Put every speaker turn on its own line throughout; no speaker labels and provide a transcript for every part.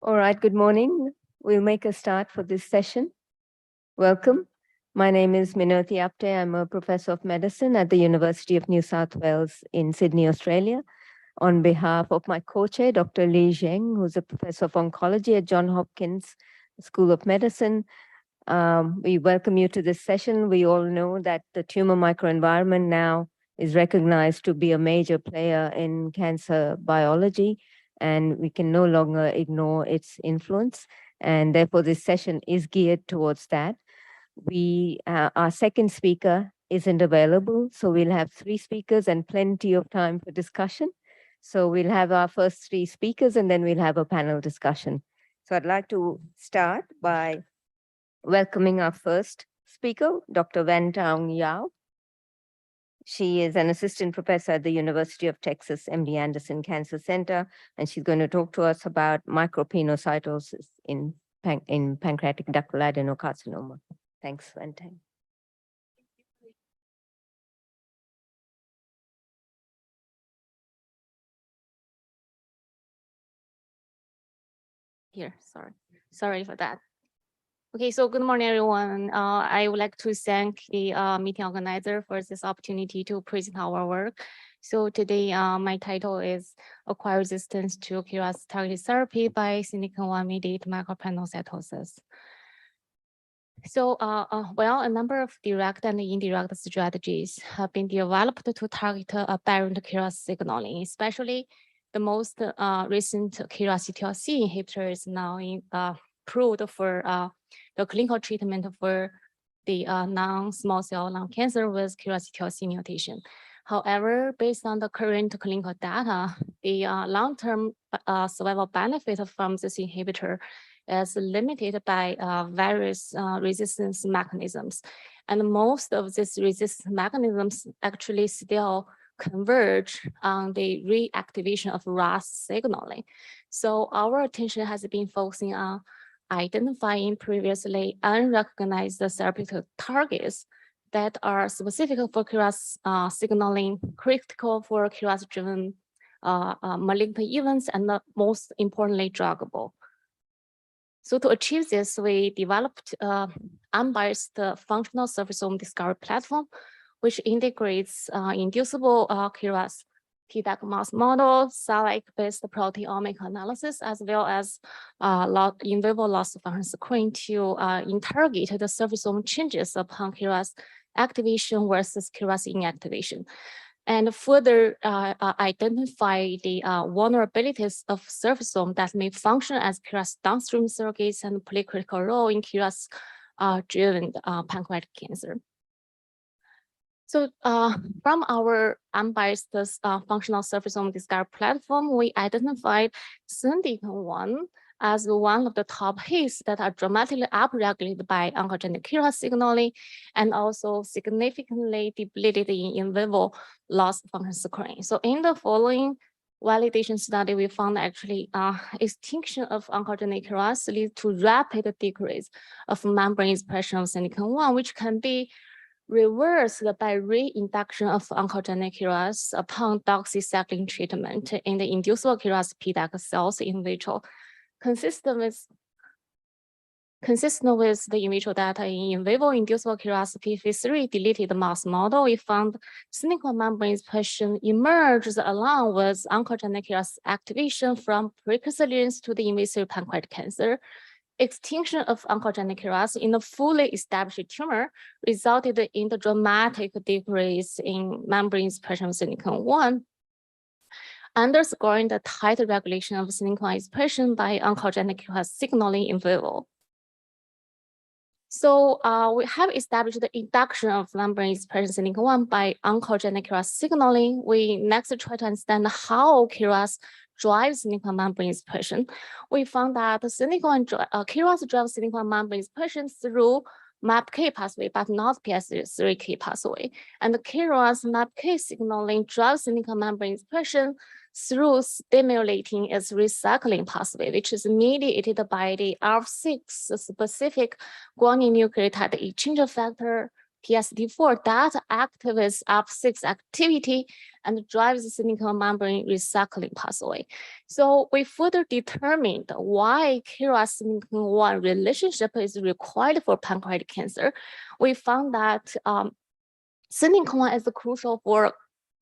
All right, good morning. We'll make a start for this session. Welcome. My name is Minoti Apte. I'm a professor of medicine at the University of New South Wales in Sydney, Australia. On behalf of my co-chair, Dr. Li Zheng, who's a professor of oncology at Johns Hopkins School of Medicine, we welcome you to this session. We all know that the tumor microenvironment now is recognized to be a major player in cancer biology, and we can no longer ignore its influence. And therefore, this session is geared towards that. Our second speaker isn't available, so we'll have 3 speakers and plenty of time for discussion. So we'll have our first 3 speakers, and then we'll have a panel discussion. So I'd like to start by welcoming our first speaker, Dr. Wen Taung Yao. She is an assistant professor at the University of Texas MD Anderson Cancer Center, and she's going to talk to us about micropinocytosis in pancreatic ductal adenocarcinoma. Thanks, Wen Taung.
Here, sorry for that. Okay, so good morning, everyone. I would like to thank the meeting organizer for this opportunity to present our work. So today, my title is Acquired Resistance to KRAS Targeted Therapy by Silicon-1 Mediated Micropinocytosis. So, a number of direct and indirect strategies have been developed to target aberrant KRAS signaling, especially the most recent KRAS G12C inhibitor is now approved for the clinical treatment for the non-small cell lung cancer with KRAS G12C mutation. However, based on the current clinical data, the long-term survival benefit from this inhibitor is limited by various resistance mechanisms. And most of these resistance mechanisms actually still converge on the reactivation of RAS signaling. So our attention has been focusing on identifying previously unrecognized therapeutic targets that are specific for KRAS signaling, critical for KRAS-driven malignant events, and most importantly, druggable. So to achieve this, we developed unbiased functional surfaceome discovery platform, which integrates inducible KRAS PDAC mouse model, cell-like-based proteomic analysis, as well as in vivo loss of function screen to interrogate the surfaceome changes upon KRAS activation versus KRAS inactivation, and further identify the vulnerabilities of surfaceome that may function as KRAS downstream surrogates and play a critical role in KRAS-driven pancreatic cancer. So from our unbiased functional surfaceome discovery platform, we identified SYNDIC1 as one of the top hits that are dramatically upregulated by oncogenic KRAS signaling and also significantly depleted in vivo loss function screen. So in the following validation study, we found actually extinction of oncogenic KRAS leads to rapid decrease of membrane expression of SYNDIC1, which can be reversed by reinduction of oncogenic KRAS upon doxycycline treatment in the inducible KRAS PDAC cells in vitro, consistent with the in vitro data in vivo inducible KRAS p53 deleted mouse model. We found SYNDIC1 membrane expression emerges along with oncogenic KRAS activation from precursor lesions to the invasive pancreatic cancer. Extinction of oncogenic KRAS in a fully established tumor resulted in the dramatic decrease in membrane expression of SYNDIC1, underscoring the tight regulation of SYNDIC1 expression by oncogenic KRAS signaling in vivo. So we have established the induction of membrane expression SYNDIC1 by oncogenic KRAS signaling. We next try to understand how KRAS drives SYNDIC1 membrane expression. We found that KRAS drives SYNDIC1 membrane expression through MAPK pathway, but not PI3K pathway. And the KRAS MAPK signaling drives SYNDIC1 membrane expression through stimulating its recycling pathway, which is mediated by the ALF6 specific guanine nucleotide exchange factor TSD4 that activates ALK6 activity and drives the syndicate membrane recycling pathway. So we further determined why KRAS syndicate 1 relationship is required for pancreatic cancer. We found that syndicate 1 is crucial for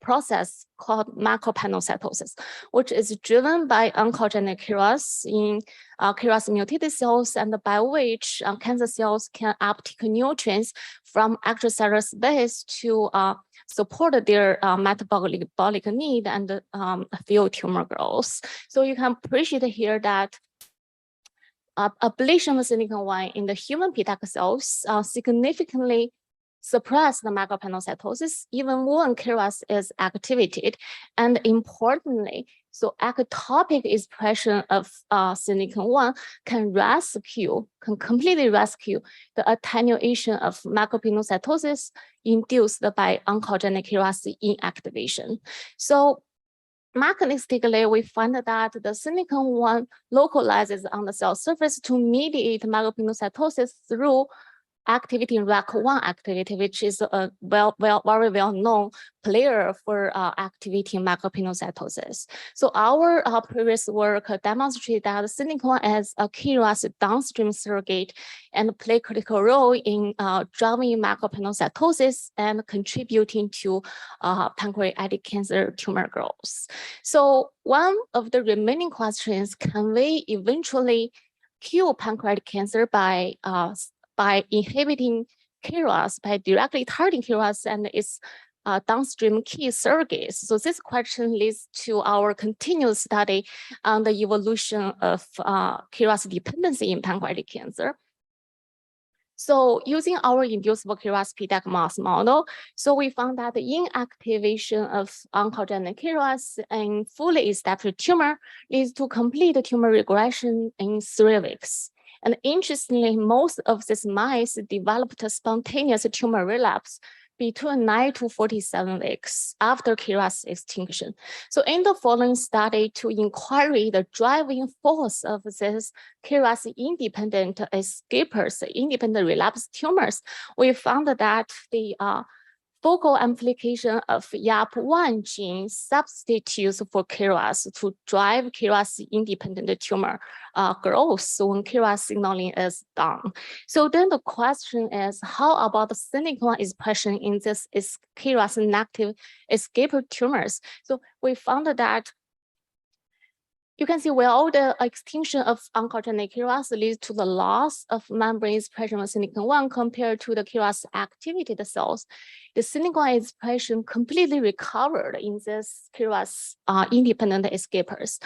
process called macropanocytosis, which is driven by oncogenic KRAS in KRAS mutated cells, and by which cancer cells can uptake nutrients from extracellular space to support their metabolic need and fuel tumor growth. So you can appreciate here that ablation of syndicate 1 in the human PDAC cells significantly suppress the macropanocytosis even when KRAS is activated. And importantly, so ectopic expression of syndicate 1 can completely rescue the attenuation of macropanocytosis induced by oncogenic KRAS inactivation. So mechanistically, we find that the syndicate 1 localizes on the cell surface to mediate macropanocytosis through activity in RAC1 activity, which is a very well-known player for activating macropanocytosis. So our previous work demonstrated that syndicate 1 as a KRAS downstream surrogate and play a critical role in driving macropanocytosis and contributing to pancreatic cancer tumor growth. So one of the remaining questions, can we eventually cure pancreatic cancer by inhibiting KRAS, by directly targeting KRAS and its downstream key surrogates? So this question leads to our continuous study on the evolution of KRAS dependency in pancreatic cancer. So using our inducible KRAS PDAC mouse model, so we found that the inactivation of oncogenic KRAS in fully established tumor leads to complete tumor regression in 3 weeks. And interestingly, most of these mice developed a spontaneous tumor relapse between 9 to 47 weeks after KRAS extinction. So in the following study to inquiry the driving force of this KRAS independent escapers, independent relapse tumors, we found that the focal amplification of YAP1 gene substitutes for KRAS to drive KRAS independent tumor growth when KRAS signaling is down. So then the question is, how about the syndicate 1 expression in this KRAS inactive escaper tumors? So we found that you can see well the extinction of oncogenic KRAS leads to the loss of membrane expression of syndicate 1 compared to the KRAS activated cells. The syndicate 1 expression completely recovered in this KRAS independent escapers.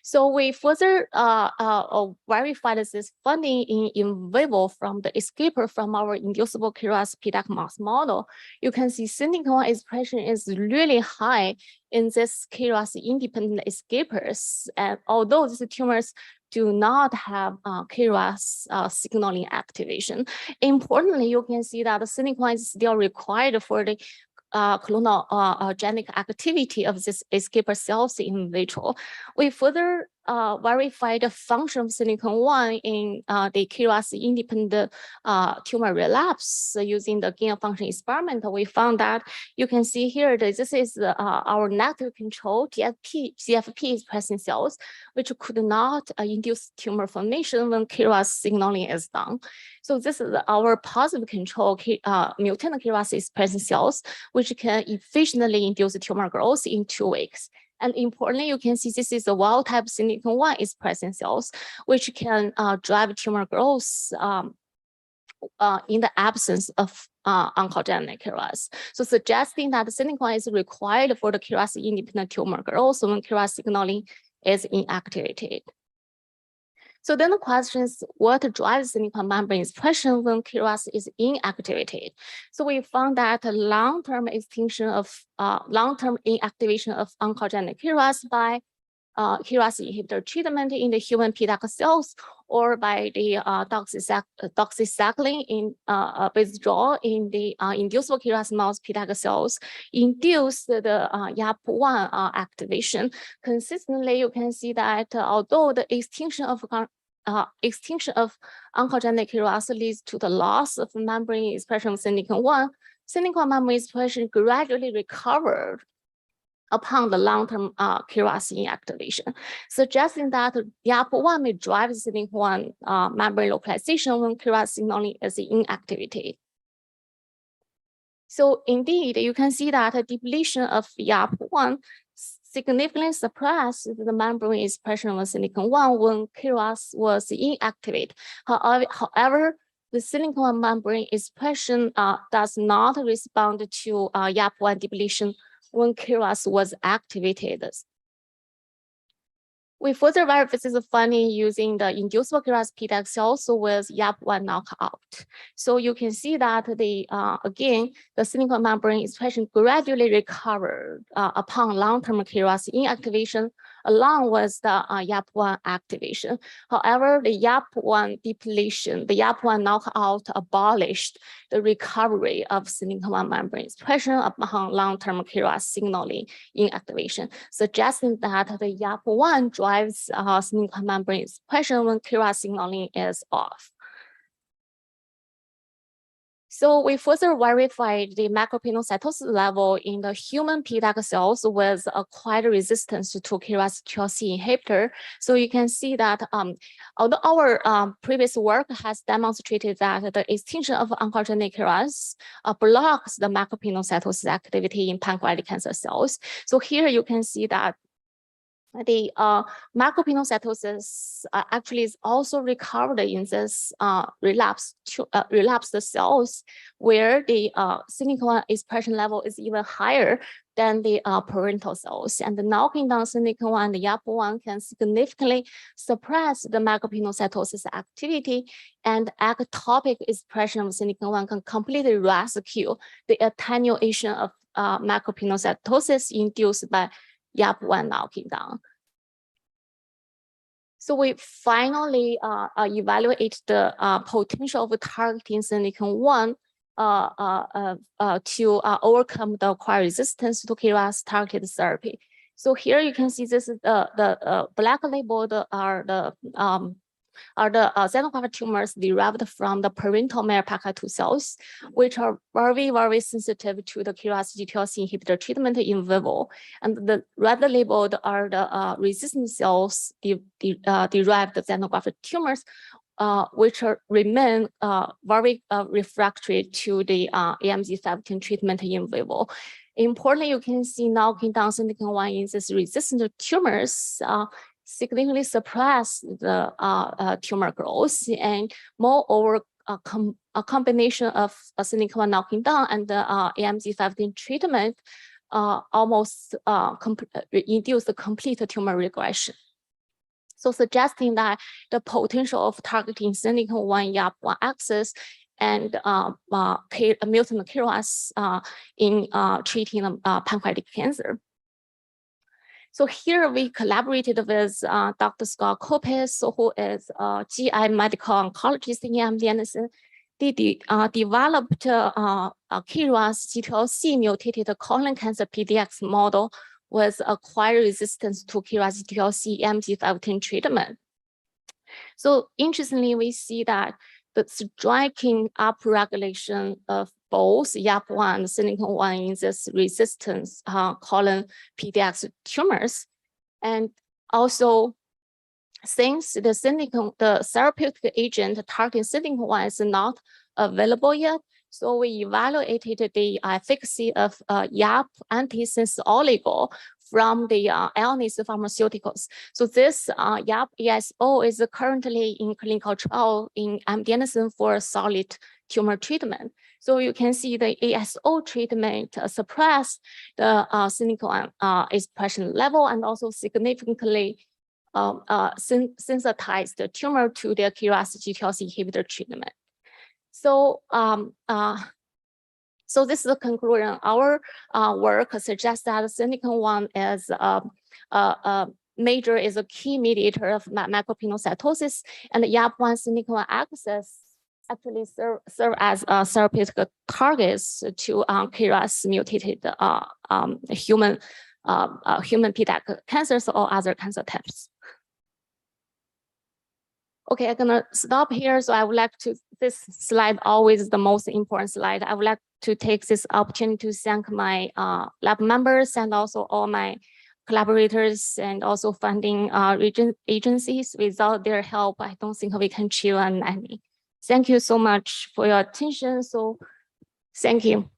So we further verified this finding in vivo from the escaper from our inducible KRAS PDAC mouse model. You can see syndicate 1 expression is really high in this KRAS independent escapers, and although these tumors do not have KRAS signaling activation. Importantly, you can see that the syndicate 1 is still required for the clonogenic activity of this escaper cells in vitro. We further verified the function of syndicate 1 in the KRAS independent tumor relapse using the gain of function experiment. We found that you can see here that this is our negative control CFP expressing cells, which could not induce tumor formation when KRAS signaling is down. So this is our positive control mutant KRAS expressing cells, which can efficiently induce tumor growth in 2 weeks. And importantly, you can see this is a wild type syndicate 1 expressing cells, which can drive tumor growth in the absence of oncogenic KRAS. So suggesting that the syndicate 1 is required for the KRAS independent tumor growth when KRAS signaling is inactivated. So then the question is, what drives syndicate membrane expression when KRAS is inactivated? So we found that long-term extinction of long-term inactivation of oncogenic KRAS by KRAS inhibitor treatment in the human PDAC cells, or by the doxycycline in withdrawal in the inducible KRAS mouse PDAC cells, induce the YAP1 activation. Consistently, you can see that although the extinction of extinction of oncogenic KRAS leads to the loss of membrane expression of Synakin-1, Synakin-1 membrane expression gradually recovered upon the long-term KRAS inactivation, suggesting that YAP1 may drive Synakin-1 membrane localization when KRAS signaling is inactivated. So indeed, you can see that a depletion of YAP1 significantly suppressed the membrane expression of Synakin-1 when KRAS was inactivated. However, the Synakin-1 membrane expression does not respond to YAP1 depletion when KRAS was activated. We further verify this finding using the inducible KRAS PDAC cells with YAP1 knockout. So you can see that again, the Synakin membrane expression gradually recovered upon long-term KRAS inactivation along with the YAP1 activation. However, the YAP1 depletion, the YAP1 knockout abolished the recovery of Synakin membrane expression upon long-term KRAS signaling inactivation, suggesting that the YAP1 drives Synakin membrane expression when KRAS signaling is off. So we further verified the macropinocytosis level in the human PDAC cells with acquired resistance to KRAS G12C inhibitor. So you can see that although our previous work has demonstrated that the extinction of oncogenic KRAS blocks the macropinocytosis activity in pancreatic cancer cells. So here you can see that the macropinocytosis actually is also recovered in this relapsed cells where the Synakin-1 expression level is even higher than the parental cells. And the knocking down Synakin-1 and the YAP1 can significantly suppress the macropinocytosis activity, and ectopic expression of Synakin-1 can completely rescue the attenuation of macropinocytosis induced by YAP1 knocking down. So we finally evaluate the potential of targeting Synakin-1 to overcome the acquired resistance to KRAS targeted therapy. So here you can see this is the black labeled are the xenograft tumors derived from the parental MAPACA2 cells, which are very, very sensitive to the KRAS G12C inhibitor treatment in vivo. And the red labeled are the resistant cells derived xenograft tumors, which remain very refractory to the AMG 17 treatment in vivo. Importantly, you can see knocking down Synakin-1 in these resistant tumors significantly suppress the tumor growth, and moreover, a combination of Synakin-1 knocking down and the AMG 17 treatment almost induce the complete tumor regression. So suggesting that the potential of targeting Synakin-1 YAP1 axis and mutant KRAS in treating pancreatic cancer. So here we collaborated with Dr. Scott Kopis, who is a GI medical oncologist in MD Anderson. They developed a KRAS G12C mutated colon cancer PDX model with acquired resistance to KRAS G12C MG510 treatment. So interestingly, we see that the striking upregulation of both YAP1 and Synakin-1 in this resistance colon PDX tumors. And also, since the therapeutic agent targeting Synakin-1 is not available yet, so we evaluated the efficacy of YAP antisense oligo from the Ionis Pharmaceuticals. So this YAP ESO is currently in clinical trial in MD Anderson for solid tumor treatment. So you can see the ASO treatment suppress the Synakin-1 expression level and also significantly sensitize the tumor to the KRAS G12C inhibitor treatment. So, so this is the conclusion. Our work suggests that Synakin-1 is is a key mediator of macropinocytosis, and the YAP1 Synakin-1 axis actually serve as therapeutic targets to KRAS mutated human PDAC cancers or other cancer types. Okay, I'm gonna stop here. So I would like to, this slide always the most important slide. I would like to take this opportunity to thank my lab members and also all my collaborators and also funding agencies. Without their help, I don't think we can achieve any. Thank you so much for your attention. So thank you.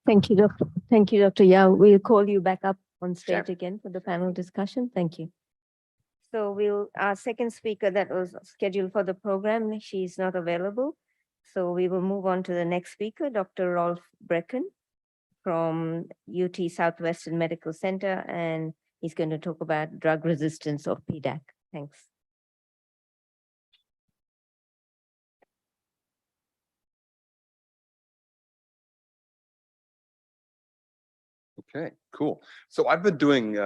Thank you, Dr. Thank you, Dr. Yao. We'll call you back up on stage
Sure.
again for the panel discussion. Thank you. So our second speaker that was scheduled for the program, she's not available. So we will move on to the next speaker, Dr. Rolf Brecken from UT Southwestern Medical Center, and he's going to talk about drug resistance of PDAC. Thanks.
Okay, cool. So I've been doing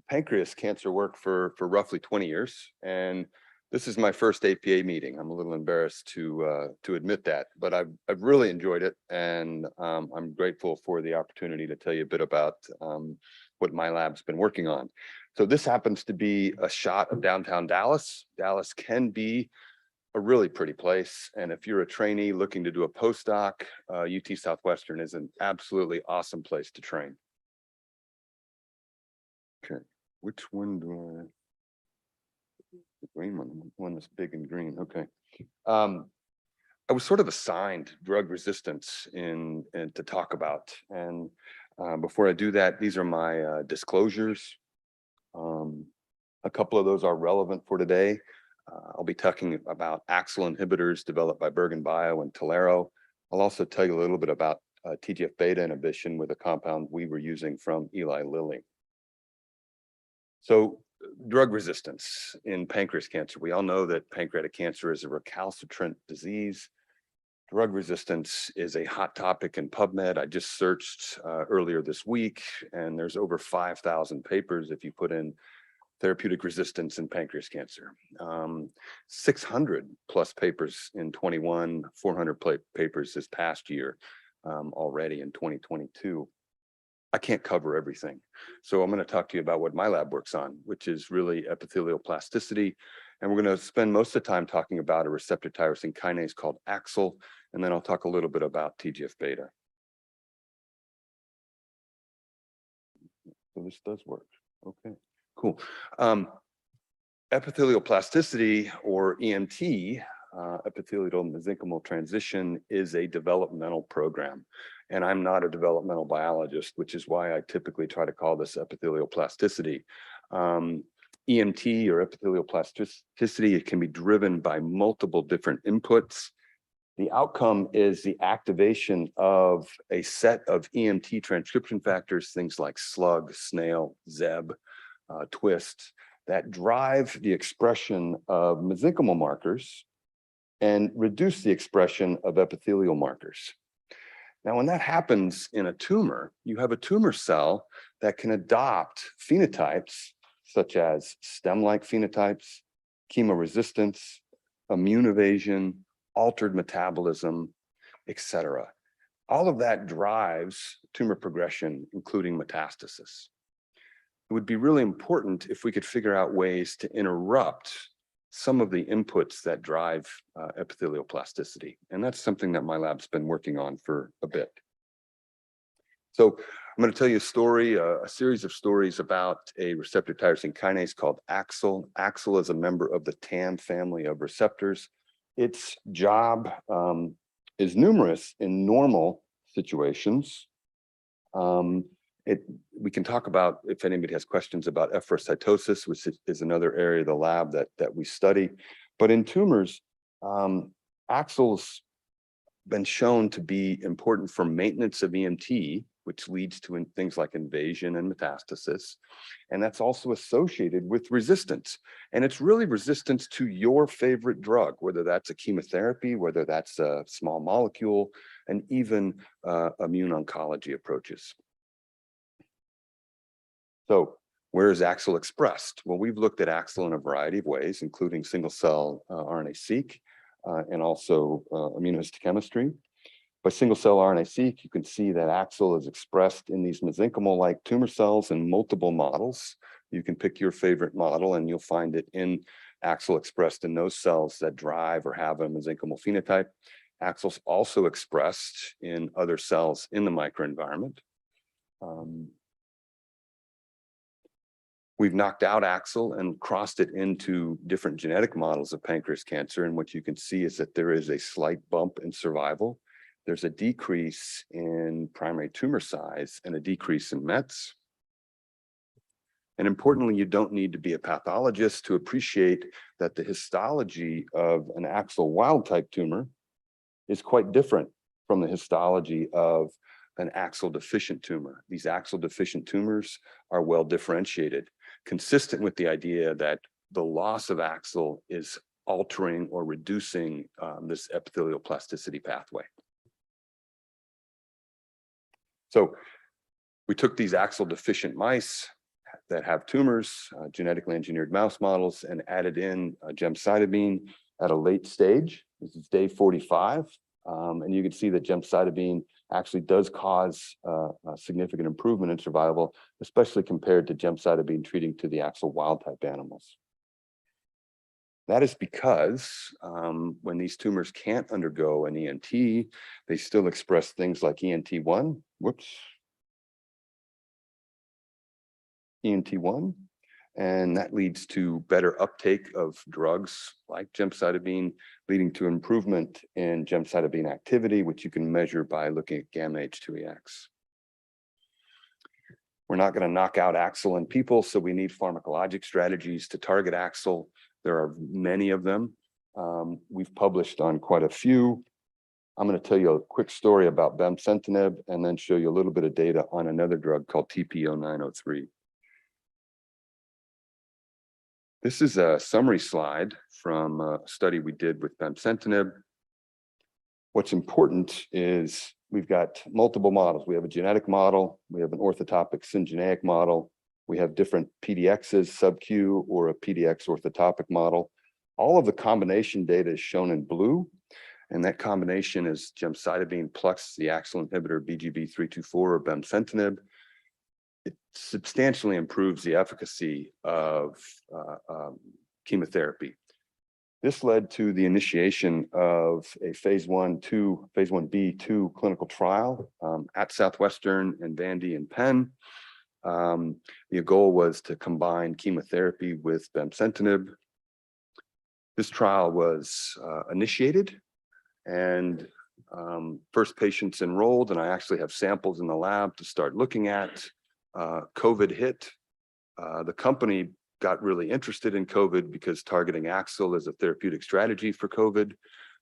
pancreas cancer work for roughly 20 years, and this is my first APA meeting. I'm a little embarrassed to admit that, but I've really enjoyed it, and I'm grateful for the opportunity to tell you a bit about what my lab's been working on. So this happens to be a shot of downtown Dallas. Dallas can be a really pretty place, and if you're a trainee looking to do a postdoc, UT Southwestern is an absolutely awesome place to train. Okay, which one do I? The green one that's big and green. Okay. I was sort of assigned drug resistance and to talk about, and before I do that, these are my disclosures. A couple of those are relevant for today. I'll be talking about AXL inhibitors developed by Bergen Bio and Tolero. I'll also tell you a little bit about TGF-beta inhibition with a compound we were using from Eli Lilly. So drug resistance in pancreas cancer. We all know that pancreatic cancer is a recalcitrant disease. Drug resistance is a hot topic in PubMed. I just searched earlier this week, and there's over 5,000 papers if you put in therapeutic resistance in pancreas cancer. 600 plus papers in 21, 400 papers this past year already in 2022. I can't cover everything. So I'm going to talk to you about what my lab works on, which is really epithelial plasticity. And we're going to spend most of the time talking about a receptor tyrosine kinase called AXL, and then I'll talk a little bit about TGF-beta. So this does work. Okay. Cool. Epithelial plasticity, or EMT, epithelial mesenchymal transition, is a developmental program. And I'm not a developmental biologist, which is why I typically try to call this epithelial plasticity. EMT, or epithelial plasticity, it can be driven by multiple different inputs. The outcome is the activation of a set of EMT transcription factors, things like SLUG, SNAIL, ZEB, TWIST, that drive the expression of mesenchymal markers and reduce the expression of epithelial markers. Now, when that happens in a tumor, you have a tumor cell that can adopt phenotypes such as stem-like phenotypes, chemoresistance, immune evasion, altered metabolism, etc. All of that drives tumor progression, including metastasis. It would be really important if we could figure out ways to interrupt some of the inputs that drive epithelial plasticity. And that's something that my lab's been working on for a bit. So I'm going to tell you a story, a series of stories about a receptor tyrosine kinase called AXL. AXL is a member of the TAM family of receptors. Its job is numerous in normal situations. We can talk about, if anybody has questions about efferocytosis, which is another area of the lab that we study. But in tumors, AXL's been shown to be important for maintenance of EMT, which leads to things like invasion and metastasis. And that's also associated with resistance. And it's really resistance to your favorite drug, whether that's a chemotherapy, whether that's a small molecule, and even immune oncology approaches. So where is AXL expressed? Well, we've looked at AXL in a variety of ways, including single-cell RNA-seq and also immunohistochemistry. By single-cell RNA-seq, you can see that AXL is expressed in these mesenchymal-like tumor cells in multiple models. You can pick your favorite model and you'll find it in AXL expressed in those cells that drive or have a mesenchymal phenotype. AXL's also expressed in other cells in the microenvironment. We've knocked out AXL and crossed it into different genetic models of pancreas cancer. And what you can see is that there is a slight bump in survival. There's a decrease in primary tumor size and a decrease in METs. And importantly, you don't need to be a pathologist to appreciate that the histology of an AXL wild type tumor is quite different from the histology of an AXL deficient tumor. These AXL deficient tumors are well differentiated, consistent with the idea that the loss of AXL is altering or reducing this epithelial plasticity pathway. So we took these AXL deficient mice that have tumors, genetically engineered mouse models, and added in gemcitabine at a late stage. This is day 45. And you can see that gemcitabine actually does cause a significant improvement in survival, especially compared to gemcitabine treating to the AXL wild type animals. That is because when these tumors can't undergo an ENT, they still express things like ENT1, and that leads to better uptake of drugs like gemcitabine, leading to improvement in gemcitabine activity, which you can measure by looking at gamma H2AX. We're not going to knock out AXL in people, so we need pharmacologic strategies to target AXL. There are many of them. We've published on quite a few. I'm going to tell you a quick story about bemcentinib and then show you a little bit of data on another drug called TP-0903. This is a summary slide from a study we did with bemcentinib. What's important is we've got multiple models. We have a genetic model, we have an orthotopic syngeneic model, we have different PDXs, sub-Q or a PDX orthotopic model. All of the combination data is shown in blue, and that combination is gemcitabine plus the AXL inhibitor BGB324 or bemcentinib. It substantially improves the efficacy of chemotherapy. This led to the initiation of a phase 1b/2 clinical trial at Southwestern and Vandy and Penn. The goal was to combine chemotherapy with bemcentinib. This trial was initiated and first patients enrolled, and I actually have samples in the lab to start looking at. COVID hit. The company got really interested in COVID because targeting AXL is a therapeutic strategy for COVID.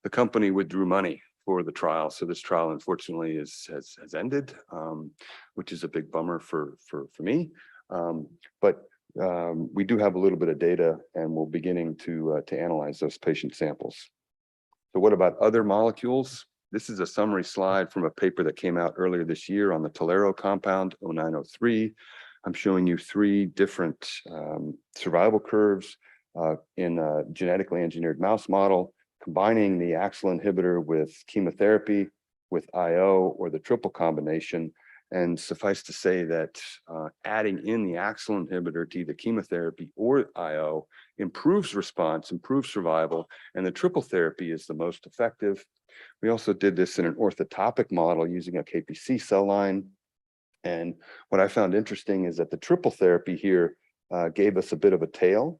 The company withdrew money for the trial, so this trial unfortunately has ended, which is a big bummer for me. But we do have a little bit of data, and we're beginning to analyze those patient samples. So what about other molecules? This is a summary slide from a paper that came out earlier this year on the Tolero compound 0903. I'm showing you 3 different survival curves in a genetically engineered mouse model, combining the AXL inhibitor with chemotherapy, with IO, or the triple combination. And suffice to say that adding in the AXL inhibitor to either chemotherapy or IO improves response, improves survival, and the triple therapy is the most effective. We also did this in an orthotopic model using a KPC cell line. And what I found interesting is that the triple therapy here gave us a bit of a tail.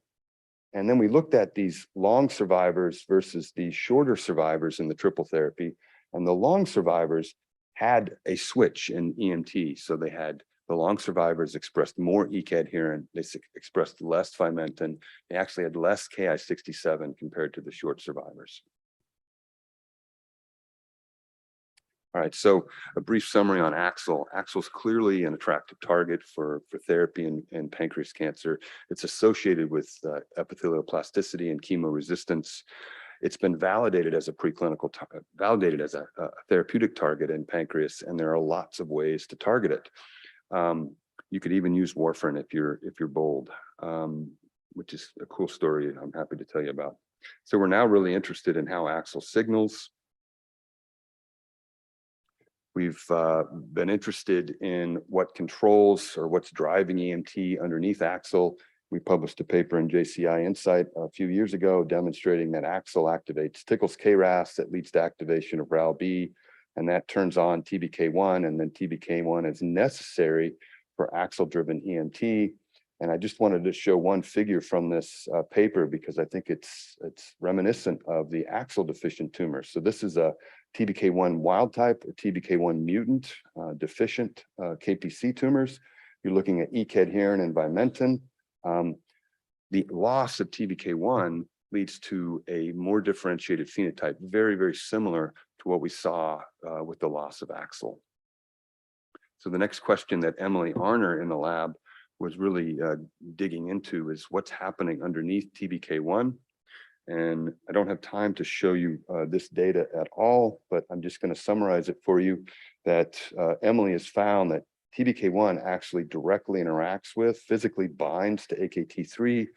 And then we looked at these long survivors versus the shorter survivors in the triple therapy. And the long survivors had a switch in EMT. So they had the long survivors expressed more ECA adherent, they expressed less Fimentin, they actually had less Ki-67 compared to the short survivors. All right, so a brief summary on AXL. AXL is clearly an attractive target for therapy in pancreas cancer. It's associated with epithelial plasticity and chemoresistance. It's been validated as a validated as a therapeutic target in pancreas, and there are lots of ways to target it. You could even use warfarin if you're bold, which is a cool story I'm happy to tell you about. So we're now really interested in how AXL signals. We've been interested in what controls or what's driving EMT underneath AXL. We published a paper in JCI Insight a few years ago demonstrating that AXL activates Tickles KRAS that leads to activation of RAL-B, and that turns on TBK1, and then TBK1 is necessary for AXL-driven EMT. And I just wanted to show one figure from this paper because I think it's reminiscent of the AXL deficient tumors. So this is a TBK1 wild type or TBK1 mutant deficient KPC tumors. You're looking at E-cadherin and Vimentin. The loss of TBK1 leads to a more differentiated phenotype, very, very similar to what we saw with the loss of AXL. So the next question that Emily Arner in the lab was really digging into is what's happening underneath TBK1. And I don't have time to show you this data at all, but I'm just going to summarize it for you that Emily has found that TBK1 actually directly interacts with, physically binds to AKT3,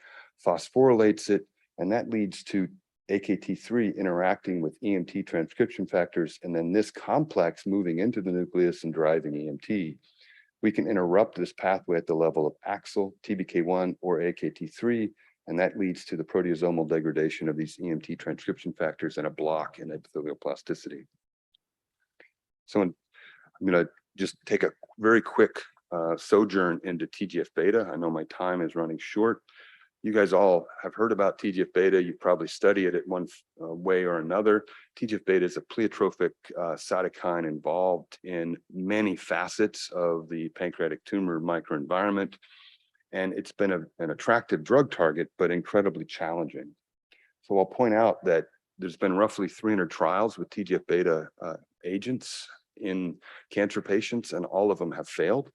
phosphorylates it, and that leads to AKT3 interacting with EMT transcription factors, and then this complex moving into the nucleus and driving EMT. We can interrupt this pathway at the level of AXL, TBK1, or AKT3, and that leads to the proteasomal degradation of these EMT transcription factors and a block in epithelial plasticity. So I'm going to just take a very quick sojourn into TGF-beta. I know my time is running short. You guys all have heard about TGF-beta. You probably study it at one way or another. TGF-beta is a pleiotropic cytokine involved in many facets of the pancreatic tumor microenvironment. And it's been an attractive drug target, but incredibly challenging. So I'll point out that there's been roughly 300 trials with TGF-beta agents in cancer patients, and all of them have failed.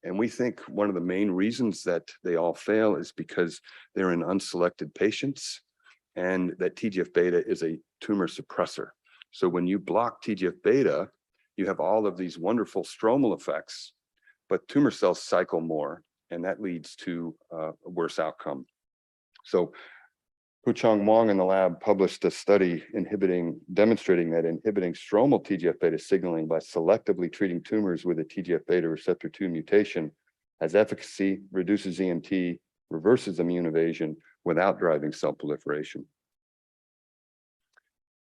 And we think one of the main reasons that they all fail is because they're in unselected patients and that TGF-beta is a tumor suppressor. So when you block TGF-beta, you have all of these wonderful stromal effects, but tumor cells cycle more, and that leads to a worse outcome. So Huchang Wang in the lab published a study demonstrating that inhibiting stromal TGF-beta signaling by selectively treating tumors with a TGF-beta receptor 2 mutation has efficacy, reduces EMT, reverses immune evasion without driving cell proliferation.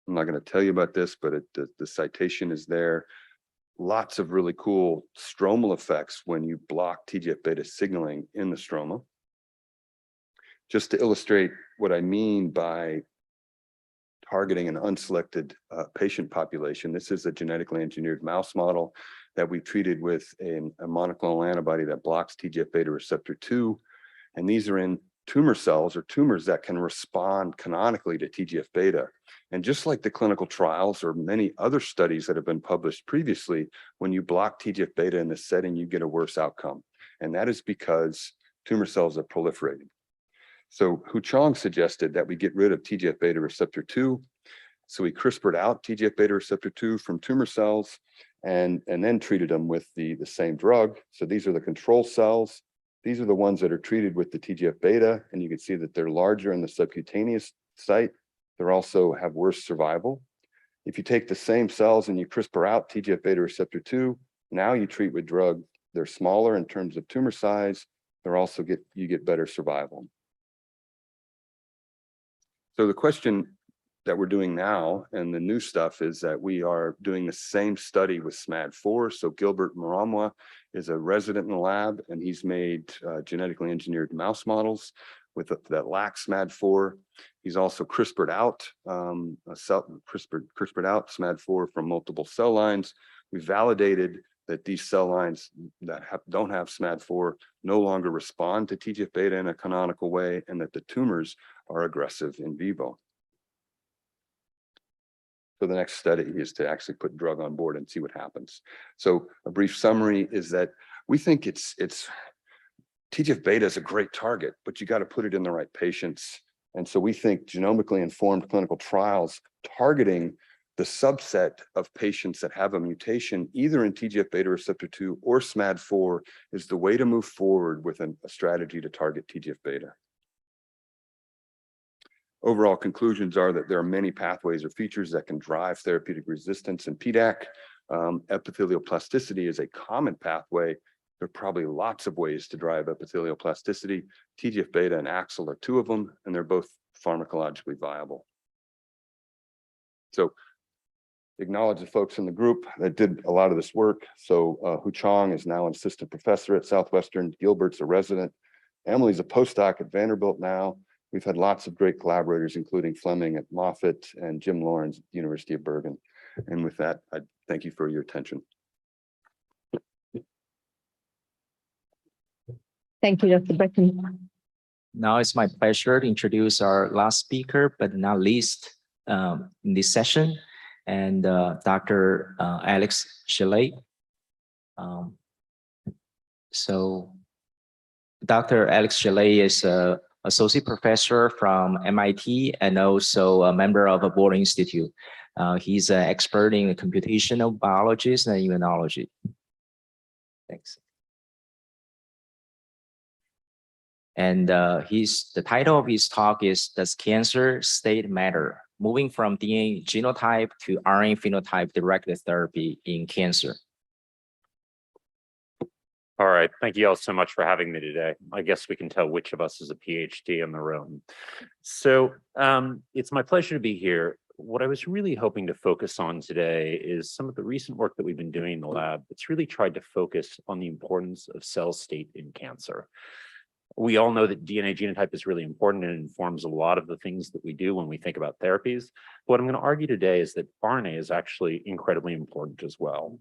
I'm not going to tell you about this, but the citation is there. Lots of really cool stromal effects when you block TGF-beta signaling in the stroma. Just to illustrate what I mean by targeting an unselected patient population, this is a genetically engineered mouse model that we treated with a monoclonal antibody that blocks TGF-beta receptor 2. And these are in tumor cells or tumors that can respond canonically to TGF-beta. And just like the clinical trials or many other studies that have been published previously, when you block TGF-beta in this setting, you get a worse outcome. And that is because tumor cells are proliferating. So Huchang suggested that we get rid of TGF-beta receptor 2. So we CRISPR'd out TGF-beta receptor 2 from tumor cells and then treated them with the same drug. So these are the control cells. These are the ones that are treated with the TGF-beta, and you can see that they're larger in the subcutaneous site. They also have worse survival. If you take the same cells and you CRISPR out TGF-beta receptor 2, now you treat with drug. They're smaller in terms of tumor size. You get better survival. So the question that we're doing now and the new stuff is that we are doing the same study with SMAD4. So Gilbert Maramwa is a resident in the lab, and he's made genetically engineered mouse models that lack SMAD4. He's also CRISPR'd out CRISPR'd out SMAD4 from multiple cell lines. We validated that these cell lines that don't have SMAD4 no longer respond to TGF-beta in a canonical way, and that the tumors are aggressive in vivo. So the next study is to actually put drug on board and see what happens. So a brief summary is that we think TGF-beta is a great target, but you got to put it in the right patients. And so we think genomically informed clinical trials targeting the subset of patients that have a mutation either in TGF-beta receptor 2 or SMAD4 is the way to move forward with a strategy to target TGF-beta. Overall conclusions are that there are many pathways or features that can drive therapeutic resistance in PDAC. Epithelial plasticity is a common pathway. There are probably lots of ways to drive epithelial plasticity. TGF-beta and AXL are two of them, and they're both pharmacologically viable. So acknowledge the folks in the group that did a lot of this work. So Hu Chong is now an assistant professor at Southwestern. Gilbert's a resident. Emily's a postdoc at Vanderbilt now. We've had lots of great collaborators, including Fleming at Moffitt and Jim Lawrence at the University of Bergen. And with that, I thank you for your attention.
Thank you, Dr. Brecken.
Now it's my pleasure to introduce our last speaker, but not least in this session, and Dr. Alex Shillay. So Dr. Alex Shillay is an associate professor from MIT and also a member of a Board Institute. He's an expert in computational biology and immunology. Thanks. And the title of his talk is "Does Cancer State Matter? Moving from DNA Genotype to RNA Phenotype Directed Therapy in Cancer."
All right, thank you all so much for having me today. I guess we can tell which of us is a PhD in the room. So it's my pleasure to be here. What I was really hoping to focus on today is some of the recent work that we've been doing in the lab that's really tried to focus on the importance of cell state in cancer. We all know that DNA genotype is really important and informs a lot of the things that we do when we think about therapies. What I'm going to argue today is that RNA is actually incredibly important as well.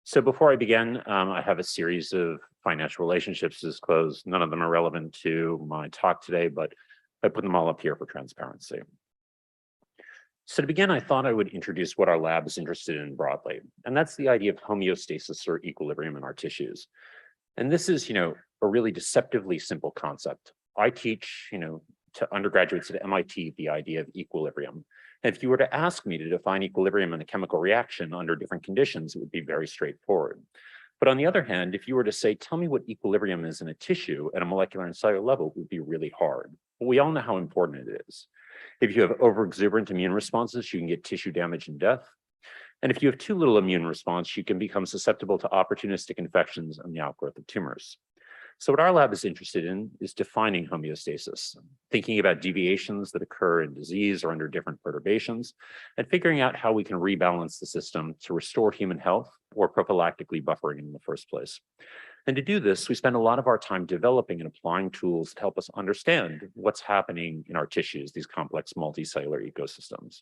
So before I begin, I have a series of financial relationships to disclose. None of them are relevant to my talk today, but I put them all up here for transparency. So to begin, I thought I would introduce what our lab is interested in broadly, and that's the idea of homeostasis or equilibrium in our tissues. And this is, a really deceptively simple concept. I teach, to undergraduates at MIT the idea of equilibrium. And if you were to ask me to define equilibrium in a chemical reaction under different conditions, it would be very straightforward. But on the other hand, if you were to say, tell me what equilibrium is in a tissue at a molecular and cellular level, it would be really hard. But we all know how important it is. If you have overexuberant immune responses, you can get tissue damage and death. And if you have too little immune response, you can become susceptible to opportunistic infections and the outgrowth of tumors. So what our lab is interested in is defining homeostasis, thinking about deviations that occur in disease or under different perturbations, and figuring out how we can rebalance the system to restore human health or prophylactically buffering in the first place. And to do this, we spend a lot of our time developing and applying tools to help us understand what's happening in our tissues, these complex multicellular ecosystems.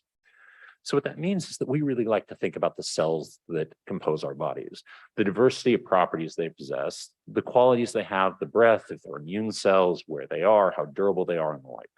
So what that means is that we really like to think about the cells that compose our bodies, the diversity of properties they possess, the qualities they have, the breadth, if they're immune cells, where they are, how durable they are, and the like.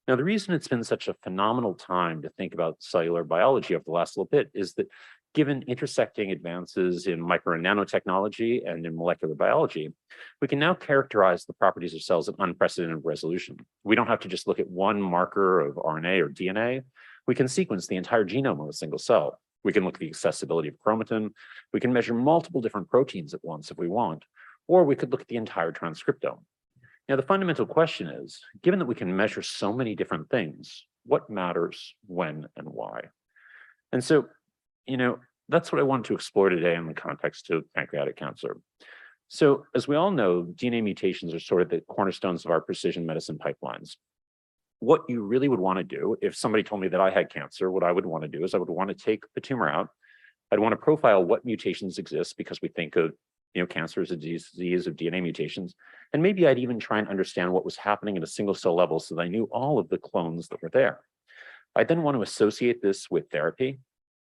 Now, the reason it's been such a phenomenal time to think about cellular biology over the last little bit is that given intersecting advances in micro and nanotechnology and in molecular biology, we can now characterize the properties of cells at unprecedented resolution. We don't have to just look at one marker of RNA or DNA. We can sequence the entire genome of a single cell. We can look at the accessibility of chromatin. We can measure multiple different proteins at once if we want, or we could look at the entire transcriptome. Now, the fundamental question is, given that we can measure so many different things, what matters, when, and why? And so, that's what I wanted to explore today in the context of pancreatic cancer. So, as we all know, DNA mutations are sort of the cornerstones of our precision medicine pipelines. What you really would want to do, if somebody told me that I had cancer, what I would want to do is I would want to take the tumor out. I'd want to profile what mutations exist because we think of cancer as a disease of DNA mutations. And maybe I'd even try and understand what was happening at a single cell level so that I knew all of the clones that were there. I then want to associate this with therapy.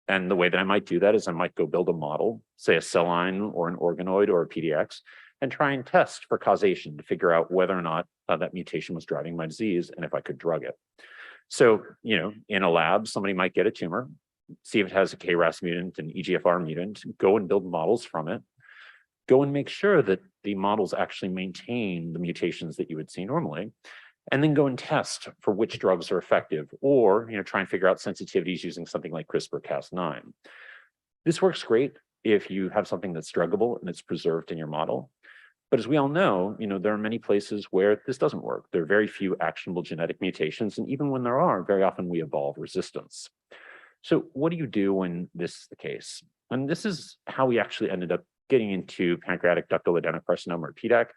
And the way that I might do that is I might go build a model, say a cell line or an organoid or a PDX, and try and test for causation to figure out whether or not that mutation was driving my disease and if I could drug it. So, in a lab, somebody might get a tumor, see if it has a KRAS mutant and EGFR mutant, go and build models from it, go and make sure that the models actually maintain the mutations that you would see normally, and then go and test for which drugs are effective, or try and figure out sensitivities using something like CRISPR-Cas9. This works great if you have something that's druggable and it's preserved in your model. But as we all know, there are many places where this doesn't work. There are very few actionable genetic mutations, and even when there are, very often we evolve resistance. So what do you do when this is the case? And this is how we actually ended up getting into pancreatic ductal adenocarcinoma, or PDAC.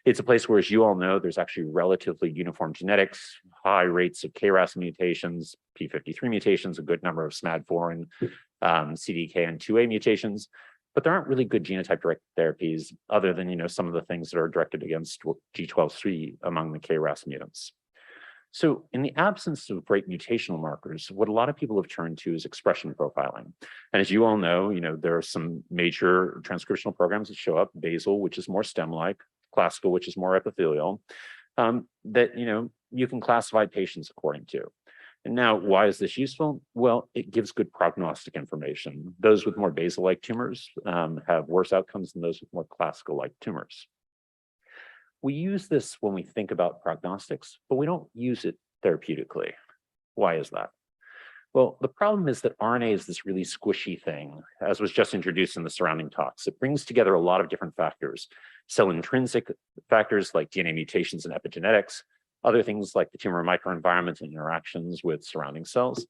It's a place where, as you all know, there's actually relatively uniform genetics, high rates of KRAS mutations, P53 mutations, a good number of SMAD4 and CDKN2A mutations, but there aren't really good genotype-directed therapies other than, some of the things that are directed against G12C among the KRAS mutants. So in the absence of great mutational markers, what a lot of people have turned to is expression profiling. And as you all know, there are some major transcriptional programs that show up, basal, which is more stem-like, classical, which is more epithelial, that, you can classify patients according to. And now, why is this useful? Well, it gives good prognostic information. Those with more basal-like tumors have worse outcomes than those with more classical-like tumors. We use this when we think about prognostics, but we don't use it therapeutically. Why is that? Well, the problem is that RNA is this really squishy thing, as was just introduced in the surrounding talks. It brings together a lot of different factors, cell intrinsic factors like DNA mutations and epigenetics, other things like the tumor microenvironment and interactions with surrounding cells.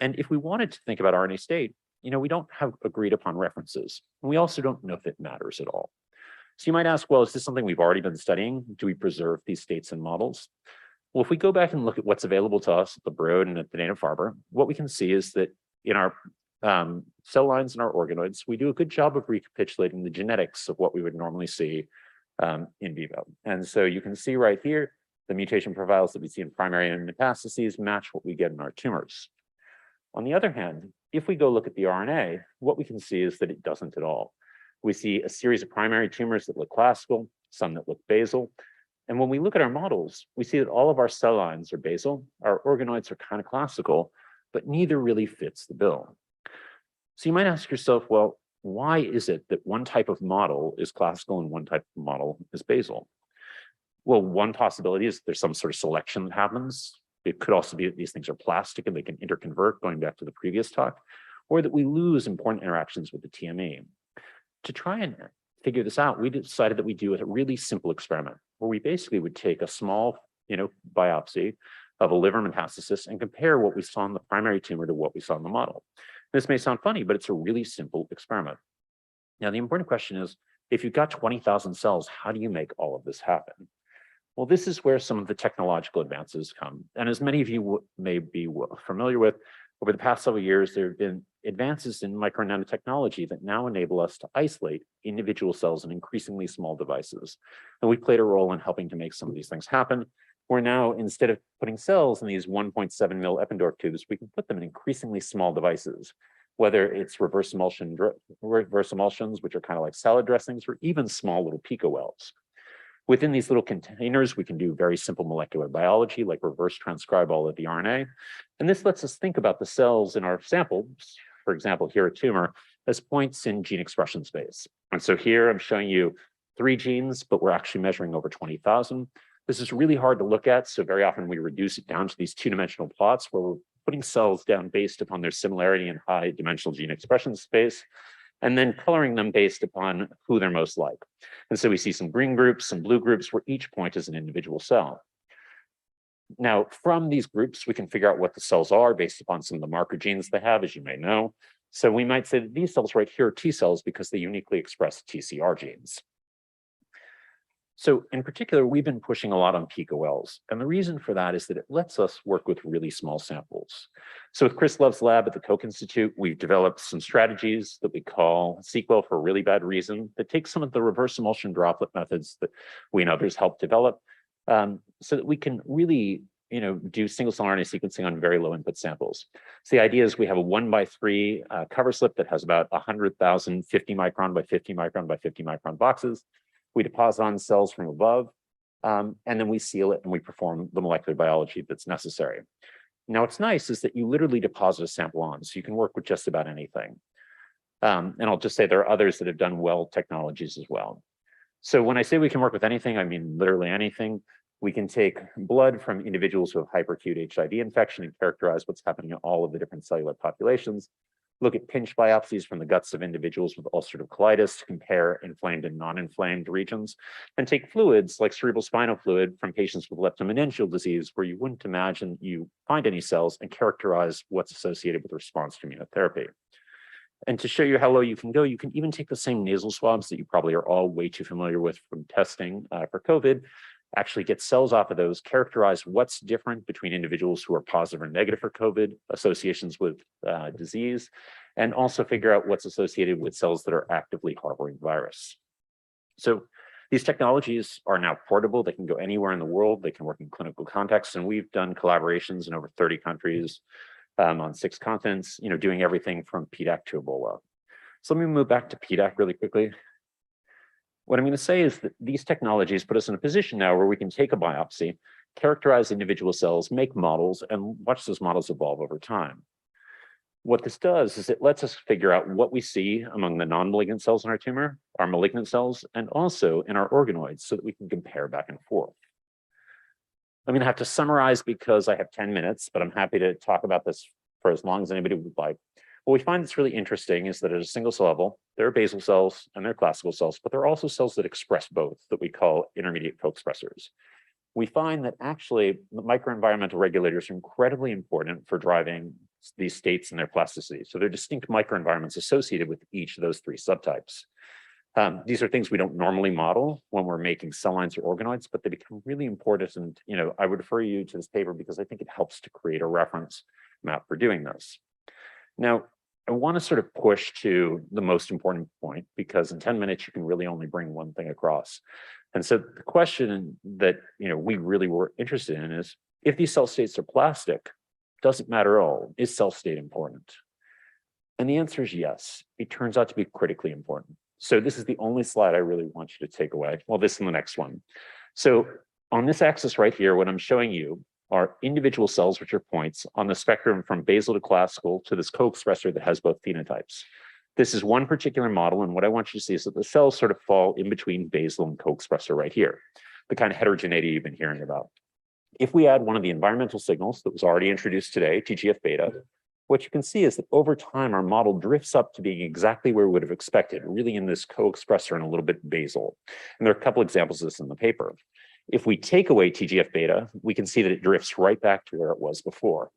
And if we wanted to think about RNA state, we don't have agreed upon references. And we also don't know if it matters at all. So you might ask, well, is this something we've already been studying? Do we preserve these states in models? Well, if we go back and look at what's available to us at the Broad and at the Dana-Farber, what we can see is that in our cell lines and our organoids, we do a good job of recapitulating the genetics of what we would normally see in vivo. And so you can see right here, the mutation profiles that we see in primary and metastases match what we get in our tumors. On the other hand, if we go look at the RNA, what we can see is that it doesn't at all. We see a series of primary tumors that look classical, some that look basal. And when we look at our models, we see that all of our cell lines are basal, our organoids are kind of classical, but neither really fits the bill. So you might ask yourself, well, why is it that one type of model is classical and one type of model is basal? Well, one possibility is there's some sort of selection that happens. It could also be that these things are plastic and they can interconvert, going back to the previous talk, or that we lose important interactions with the TME. To try and figure this out, we decided that we do a really simple experiment where we basically would take a small, biopsy of a liver metastasis and compare what we saw in the primary tumor to what we saw in the model. This may sound funny, but it's a really simple experiment. Now, the important question is, if you've got 20,000 cells, how do you make all of this happen? Well, this is where some of the technological advances come. And as many of you may be familiar with, over the past several years, there have been advances in micro nanotechnology that now enable us to isolate individual cells in increasingly small devices. And we played a role in helping to make some of these things happen. Where now, instead of putting cells in these 1.7 mil Eppendorf tubes, we can put them in increasingly small devices, whether it's reverse emulsions, which are kind of like salad dressings, or even small little pico wells. Within these little containers, we can do very simple molecular biology, like reverse transcribe all of the RNA. And this lets us think about the cells in our samples, for example, here a tumor, as points in gene expression space. And so here I'm showing you 3 genes, but we're actually measuring over 20,000. This is really hard to look at, so very often we reduce it down to these 2-dimensional plots where we're putting cells down based upon their similarity in high dimensional gene expression space, and then coloring them based upon who they're most like. And so we see some green groups, some blue groups, where each point is an individual cell. Now, from these groups, we can figure out what the cells are based upon some of the marker genes they have, as you may know. So we might say that these cells right here are T cells because they uniquely express TCR genes. So in particular, we've been pushing a lot on picowells. And the reason for that is that it lets us work with really small samples. So with Chris Love's lab at the Koch Institute, we've developed some strategies that we call seqWell for a really bad reason that take some of the reverse emulsion droplet methods that we and others helped develop so that we can really do single cell RNA sequencing on very low input samples. So the idea is we have a 1x3 cover slip that has about 100,000 50 micron by 50 micron by 50 micron boxes. We deposit on cells from above, and then we seal it and we perform the molecular biology that's necessary. Now, what's nice is that you literally deposit a sample on, so you can work with just about anything. And I'll just say there are others that have done well technologies as well. So when I say we can work with anything, I mean literally anything. We can take blood from individuals who have hyperacute HIV infection and characterize what's happening in all of the different cellular populations. look at pinch biopsies from the guts of individuals with ulcerative colitis to compare inflamed and non-inflamed regions, and take fluids like cerebrospinal fluid from patients with leptomeningeal disease, where you wouldn't imagine you find any cells, and characterize what's associated with response to immunotherapy. And to show you how low you can go, you can even take the same nasal swabs that you probably are all way too familiar with from testing for COVID, actually get cells off of those, characterize what's different between individuals who are positive or negative for COVID, associations with disease, and also figure out what's associated with cells that are actively harboring virus. So these technologies are now portable. They can go anywhere in the world. They can work in clinical contexts, and we've done collaborations in over 30 countries on 6 continents, doing everything from PDAC to Ebola. So let me move back to PDAC really quickly. What I'm going to say is that these technologies put us in a position now where we can take a biopsy, characterize individual cells, make models, and watch those models evolve over time. What this does is it lets us figure out what we see among the non-malignant cells in our tumor, our malignant cells, and also in our organoids, so that we can compare back and forth. I'm going to have to summarize because I have 10 minutes, but I'm happy to talk about this for as long as anybody would like. What we find that's really interesting is that at a single cell level, there are basal cells and there are classical cells, but there are also cells that express both that we call intermediate co-expressors. We find that actually the microenvironmental regulators are incredibly important for driving these states and their plasticity. So there are distinct microenvironments associated with each of those 3 subtypes. These are things we don't normally model when we're making cell lines or organoids, but they become really important. And I would refer you to this paper because I think it helps to create a reference map for doing this. Now, I want to sort of push to the most important point, because in 10 minutes, you can really only bring one thing across. And so the question that we really were interested in is, if these cell states are plastic, does it matter at all? Is cell state important? And the answer is yes. It turns out to be critically important. So this is the only slide I really want you to take away. Well, this and the next one. So on this axis right here, what I'm showing you are individual cells, which are points on the spectrum from basal to classical to this co-expressor that has both phenotypes. This is one particular model, and what I want you to see is that the cells sort of fall in between basal and co-expressor right here, the kind of heterogeneity you've been hearing about. If we add one of the environmental signals that was already introduced today, TGF-beta, what you can see is that over time, our model drifts up to being exactly where we would have expected, really in this co-expressor and a little bit basal. And there are a couple examples of this in the paper. If we take away TGF-beta, we can see that it drifts right back to where it was before.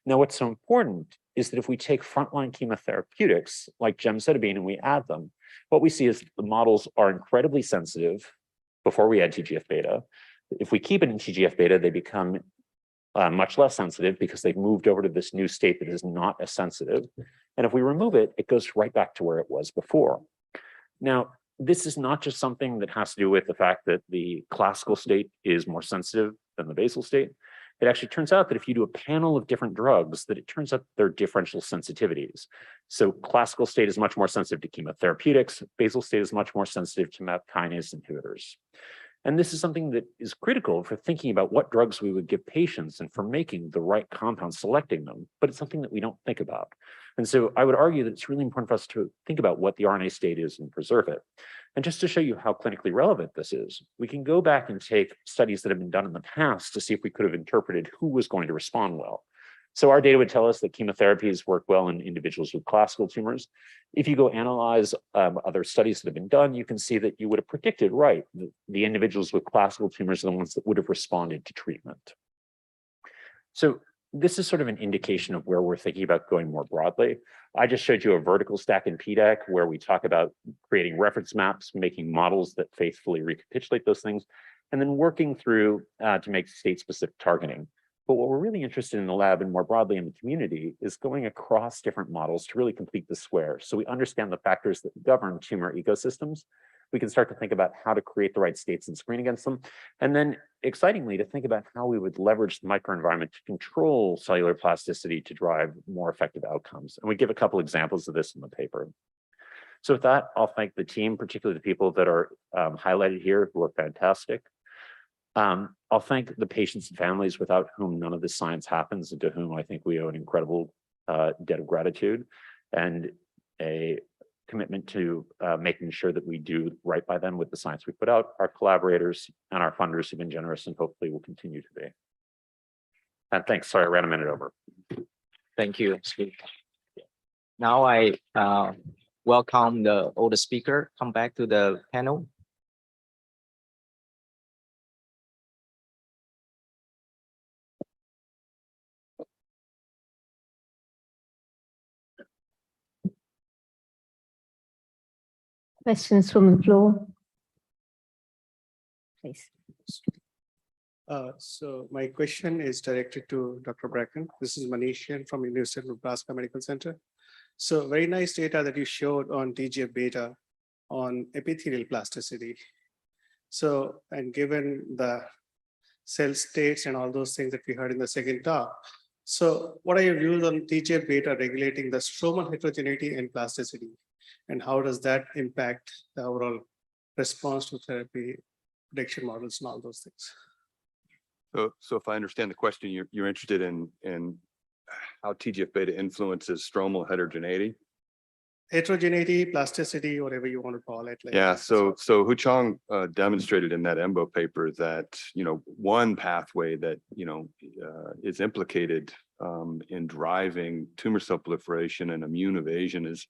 Now, what's so important is that if we take frontline chemotherapeutics like gemcitabine and we add them, what we see is the models are incredibly sensitive before we add TGF-beta. If we keep it in TGF-beta, they become much less sensitive because they've moved over to this new state that is not as sensitive. And if we remove it, it goes right back to where it was before. Now, this is not just something that has to do with the fact that the classical state is more sensitive than the basal state. It actually turns out that if you do a panel of different drugs, that it turns out there are differential sensitivities. So classical state is much more sensitive to chemotherapeutics. Basal state is much more sensitive to MAP kinase inhibitors. And this is something that is critical for thinking about what drugs we would give patients and for making the right compounds, selecting them, but it's something that we don't think about. And so I would argue that it's really important for us to think about what the RNA state is and preserve it. And just to show you how clinically relevant this is, we can go back and take studies that have been done in the past to see if we could have interpreted who was going to respond well. So our data would tell us that chemotherapies work well in individuals with classical tumors. If you go analyze other studies that have been done, you can see that you would have predicted, right, the individuals with classical tumors are the ones that would have responded to treatment. So this is sort of an indication of where we're thinking about going more broadly. I just showed you a vertical stack in PDAC where we talk about creating reference maps, making models that faithfully recapitulate those things, and then working through to make state-specific targeting. But what we're really interested in the lab and more broadly in the community is going across different models to really complete the square. So we understand the factors that govern tumor ecosystems. We can start to think about how to create the right states and screen against them. And then excitingly, to think about how we would leverage the microenvironment to control cellular plasticity to drive more effective outcomes. And we give a couple examples of this in the paper. So with that, I'll thank the team, particularly the people that are highlighted here who are fantastic. I'll thank the patients and families without whom none of this science happens and to whom I think we owe an incredible debt of gratitude and a commitment to making sure that we do right by them with the science we put out, our collaborators and our funders who've been generous and hopefully will continue to be. And thanks, sorry, I ran a minute over.
Thank you. Now I welcome all the speaker come back to the panel.
Questions from the floor? Please.
So my question is directed to Dr. Bracken. This is Manishan from University of Nebraska Medical Center. So very nice data that you showed on TGF-beta on epithelial plasticity. So, and given the cell states and all those things that we heard in the second talk. So what are your views on TGF-beta regulating the stromal heterogeneity and plasticity? And how does that impact the overall response to therapy, prediction models and all those things?
So if I understand the question, you're interested in how TGF-beta influences stromal heterogeneity?
Heterogeneity, plasticity, whatever you want to call it. Like
Yeah, so Hu Chang demonstrated in that EMBO paper that, one pathway that, is implicated in driving tumor cell proliferation and immune evasion is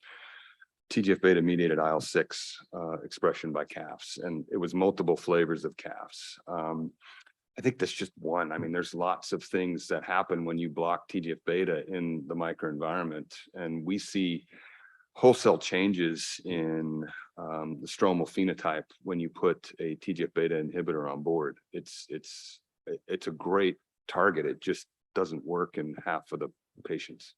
TGF-beta mediated IL-6 expression by CAFs, and it was multiple flavors of CAFs. I think that's just one. I mean, there's lots of things that happen when you block TGF-beta in the microenvironment, and we see wholesale changes in the stromal phenotype when you put a TGF-beta inhibitor on board. It's a great target. It just doesn't work in half of the patients.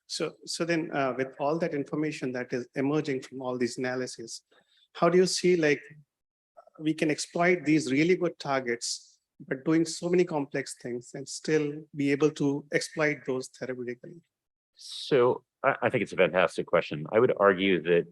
So then with all that information that is emerging from all these analyses, how do you see like we can exploit these really good targets, but doing so many complex things and still be able to exploit those therapeutically?
So I think it's a fantastic question. I would argue that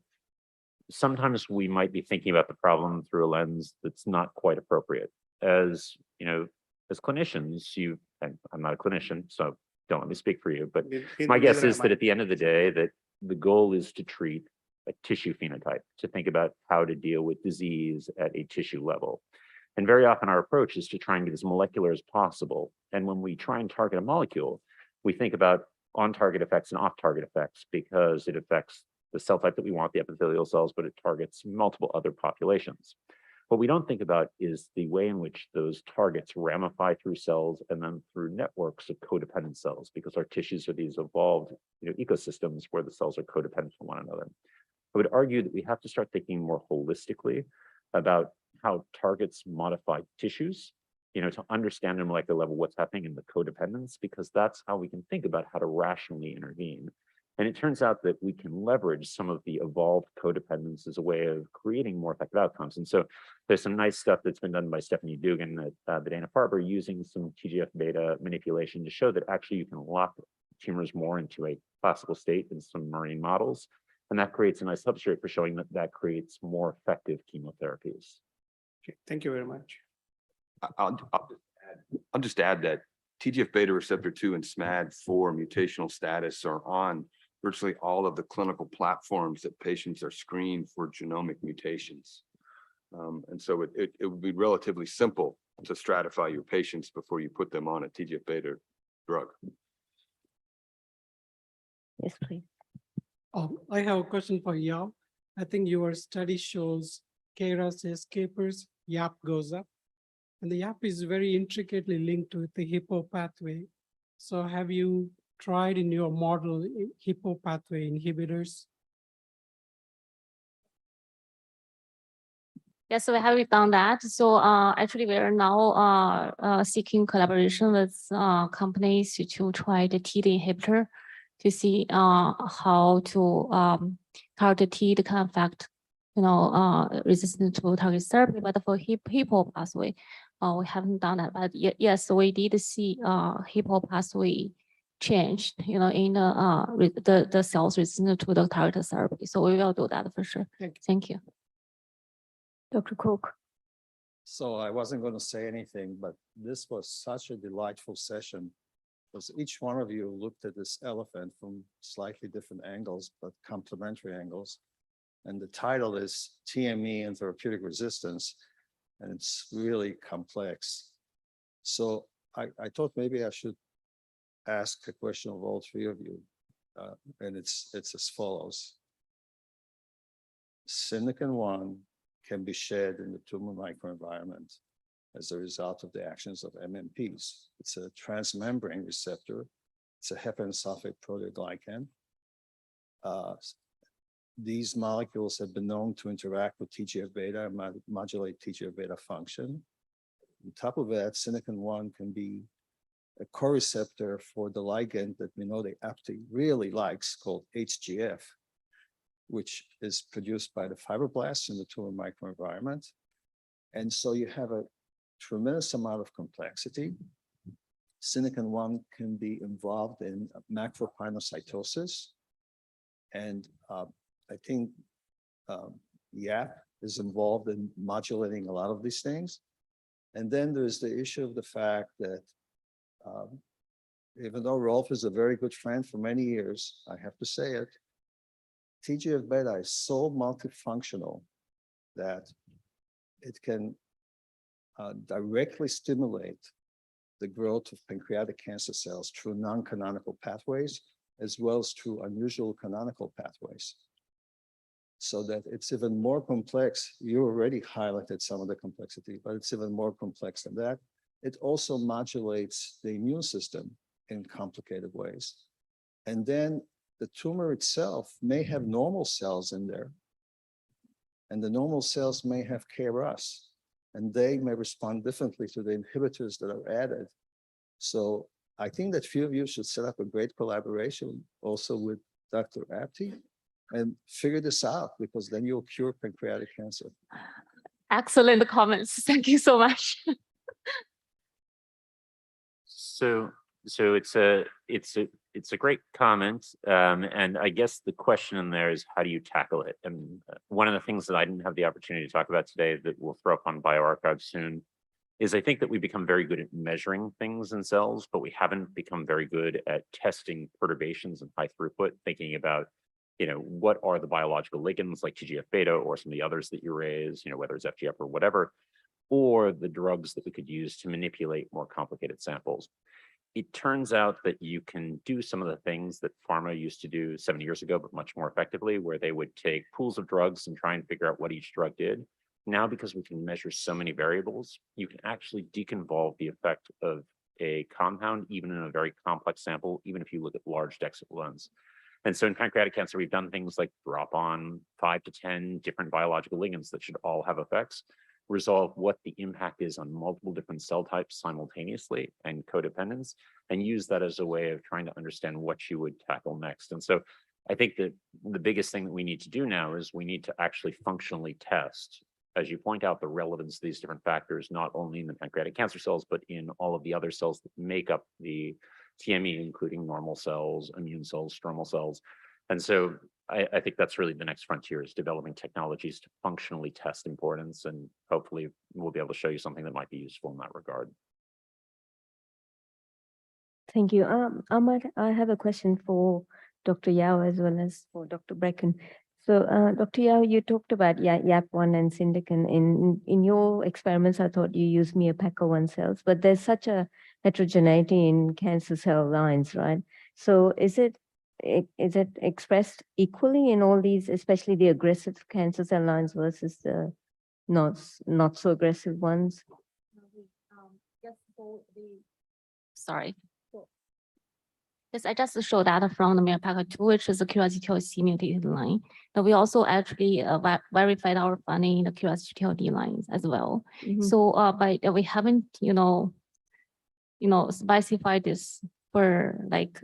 sometimes we might be thinking about the problem through a lens that's not quite appropriate. As as clinicians, and I'm not a clinician, so don't let me speak for you, but my guess is that at the end of the day, that the goal is to treat a tissue phenotype, to think about how to deal with disease at a tissue level. And very often our approach is to try and get as molecular as possible. And when we try and target a molecule, we think about on-target effects and off-target effects because it affects the cell type that we want, the epithelial cells, but it targets multiple other populations. What we don't think about is the way in which those targets ramify through cells and then through networks of codependent cells, because our tissues are these evolved ecosystems where the cells are codependent from one another. I would argue that we have to start thinking more holistically about how targets modify tissues, to understand at a molecular level what's happening in the codependence, because that's how we can think about how to rationally intervene. And it turns out that we can leverage some of the evolved codependence as a way of creating more effective outcomes. And so there's some nice stuff that's been done by Stephanie Dugan at the Dana-Farber using some TGF-beta manipulation to show that actually you can lock tumors more into a classical state in some marine models. And that creates a nice substrate for showing that creates more effective chemotherapies.
Okay, thank you very much.
I'll just add that TGF-beta receptor 2 and SMAD4 mutational status are on virtually all of the clinical platforms that patients are screened for genomic mutations. And so it would be relatively simple to stratify your patients before you put them on a TGF-beta drug.
Yes, please.
I have a question for Yao. I think your study shows KRAS escapers, YAP goes up, and the YAP is very intricately linked with the Hippo pathway. So have you tried in your model Hippo pathway inhibitors?
Yes, we have done that. So actually, we are now seeking collaboration with companies to try the TEAD inhibitor to see how to target TEAD can affect, resistant to target therapy. But for Hippo pathway, we haven't done that. But yes, we did see Hippo pathway change, in the cells resistant to the targeted therapy. So we will do that for sure. Thank you.
Dr. Cook.
So I wasn't going to say anything, but this was such a delightful session because each one of you looked at this elephant from slightly different angles, but complementary angles. And the title is TME and Therapeutic Resistance, and it's really complex. So I thought maybe I should ask a question of all three of you. and it's as follows. Synakin-1 can be shed in the tumor microenvironment as a result of the actions of MMPs. It's a transmembrane receptor. It's a heparan sulfate proteoglycan. These molecules have been known to interact with TGF-beta and modulate TGF-beta function. On top of that, Synakin-1 can be a co-receptor for the ligand that Minotti-Apte really likes, called HGF, which is produced by the fibroblasts in the tumor microenvironment. And so you have a tremendous amount of complexity. Synakin-1 can be involved in macropinocytosis. And I think YAP is involved in modulating a lot of these things. And then there's the issue of the fact that even though Rolf is a very good friend for many years, I have to say it, TGF-beta is so multifunctional that it can directly stimulate the growth of pancreatic cancer cells through non-canonical pathways, as well as through unusual canonical pathways. So that it's even more complex. You already highlighted some of the complexity, but it's even more complex than that. It also modulates the immune system in complicated ways. And then the tumor itself may have normal cells in there, and the normal cells may have KRAS, and they may respond differently to the inhibitors that are added. So I think that few of you should set up a great collaboration also with Dr. Apte and figure this out, because then you'll cure pancreatic cancer.
Excellent comments. Thank you so much.
So it's a great comment, and I guess the question in there is, how do you tackle it? And one of the things that I didn't have the opportunity to talk about today that we'll throw up on bioRxiv soon is I think that we become very good at measuring things in cells, but we haven't become very good at testing perturbations and high throughput, thinking about, what are the biological ligands like TGF-beta or some of the others that you raise, whether it's FGF or whatever, or the drugs that we could use to manipulate more complicated samples. It turns out that you can do some of the things that pharma used to do 70 years ago, but much more effectively, where they would take pools of drugs and try and figure out what each drug did. Now, because we can measure so many variables, you can actually deconvolve the effect of a compound, even in a very complex sample, even if you look at large DEXA blends. And so in pancreatic cancer, we've done things like drop on 5 to 10 different biological ligands that should all have effects, resolve what the impact is on multiple different cell types simultaneously and codependence, and use that as a way of trying to understand what you would tackle next. And so I think that the biggest thing that we need to do now is we need to actually functionally test, as you point out, the relevance of these different factors, not only in the pancreatic cancer cells, but in all of the other cells that make up the TME, including normal cells, immune cells, stromal cells. And so I think that's really the next frontier, is developing technologies to functionally test importance, and hopefully we'll be able to show you something that might be useful in that regard.
Thank you. I have a question for Dr. Yao as well as for Dr. Brecken. So, Dr. Yao, you talked about YAP1 and Synakin. In your experiments, I thought you used MIA-PACA1 cells, but there's such a heterogeneity in cancer cell lines, right? So is it expressed equally in all these, especially the aggressive cancer cell lines versus the not so aggressive ones?
Sorry. Yes, I just showed data from the MIA-PACA2, which is the KRAS-G12C mutated line. And we also actually verified our finding in the KRAS-G12D lines as well. So, but we haven't, specified this for like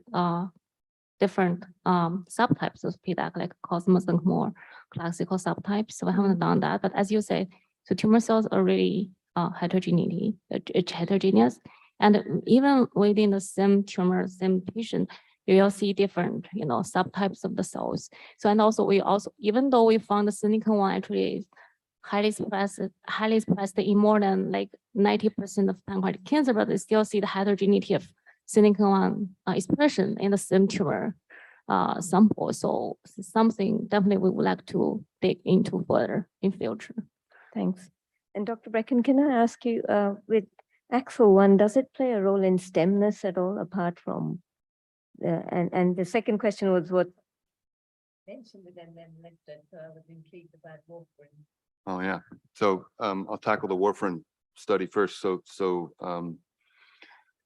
different subtypes of PDAC, like Cosmos and more classical subtypes. So we haven't done that. But as you said, so tumor cells are really heterogeneous. And even within the same tumor, same patient, you will see different, subtypes of the cells. So, and also even though we found the Synakin-1 actually is highly expressed in more than like 90% of pancreatic cancer, but we still see the heterogeneity of Synakin-1 expression in the same tumor sample. So something definitely we would like to dig into further in future.
Thanks. And Dr. Brecken, can I ask you, with AXL1, does it play a role in stemness at all, apart from And the second question was what? Mentioned it and then left it, so I was intrigued about warfarin.
Oh, yeah. So I'll tackle the warfarin study first.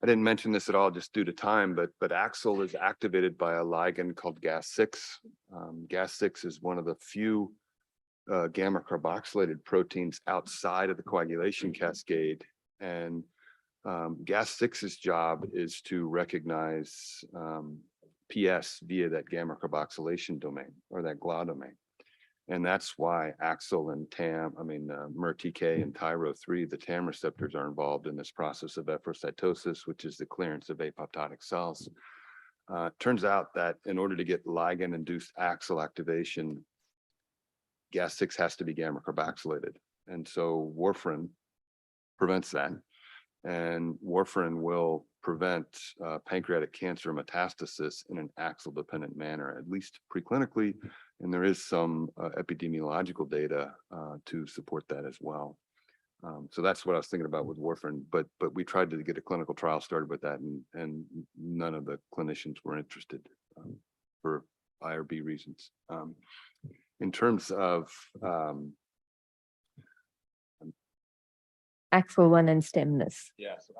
I didn't mention this at all just due to time, but AXL is activated by a ligand called Gas6. Gas6 is one of the few gamma carboxylated proteins outside of the coagulation cascade. And Gas6's job is to recognize PS via that gamma carboxylation domain or that GLA domain. And that's why AXL and MER-TK and TYRO3, the TAM receptors, are involved in this process of efferocytosis, which is the clearance of apoptotic cells. Turns out that in order to get ligand-induced AXL activation, Gas6 has to be gamma carboxylated. And so warfarin prevents that. And warfarin will prevent pancreatic cancer metastasis in an AXL-dependent manner, at least preclinically. And there is some epidemiological data to support that as well. So that's what I was thinking about with warfarin. But we tried to get a clinical trial started with that, and none of the clinicians were interested for I or B reasons. In terms of
AXL1 and stemness.
yeah, so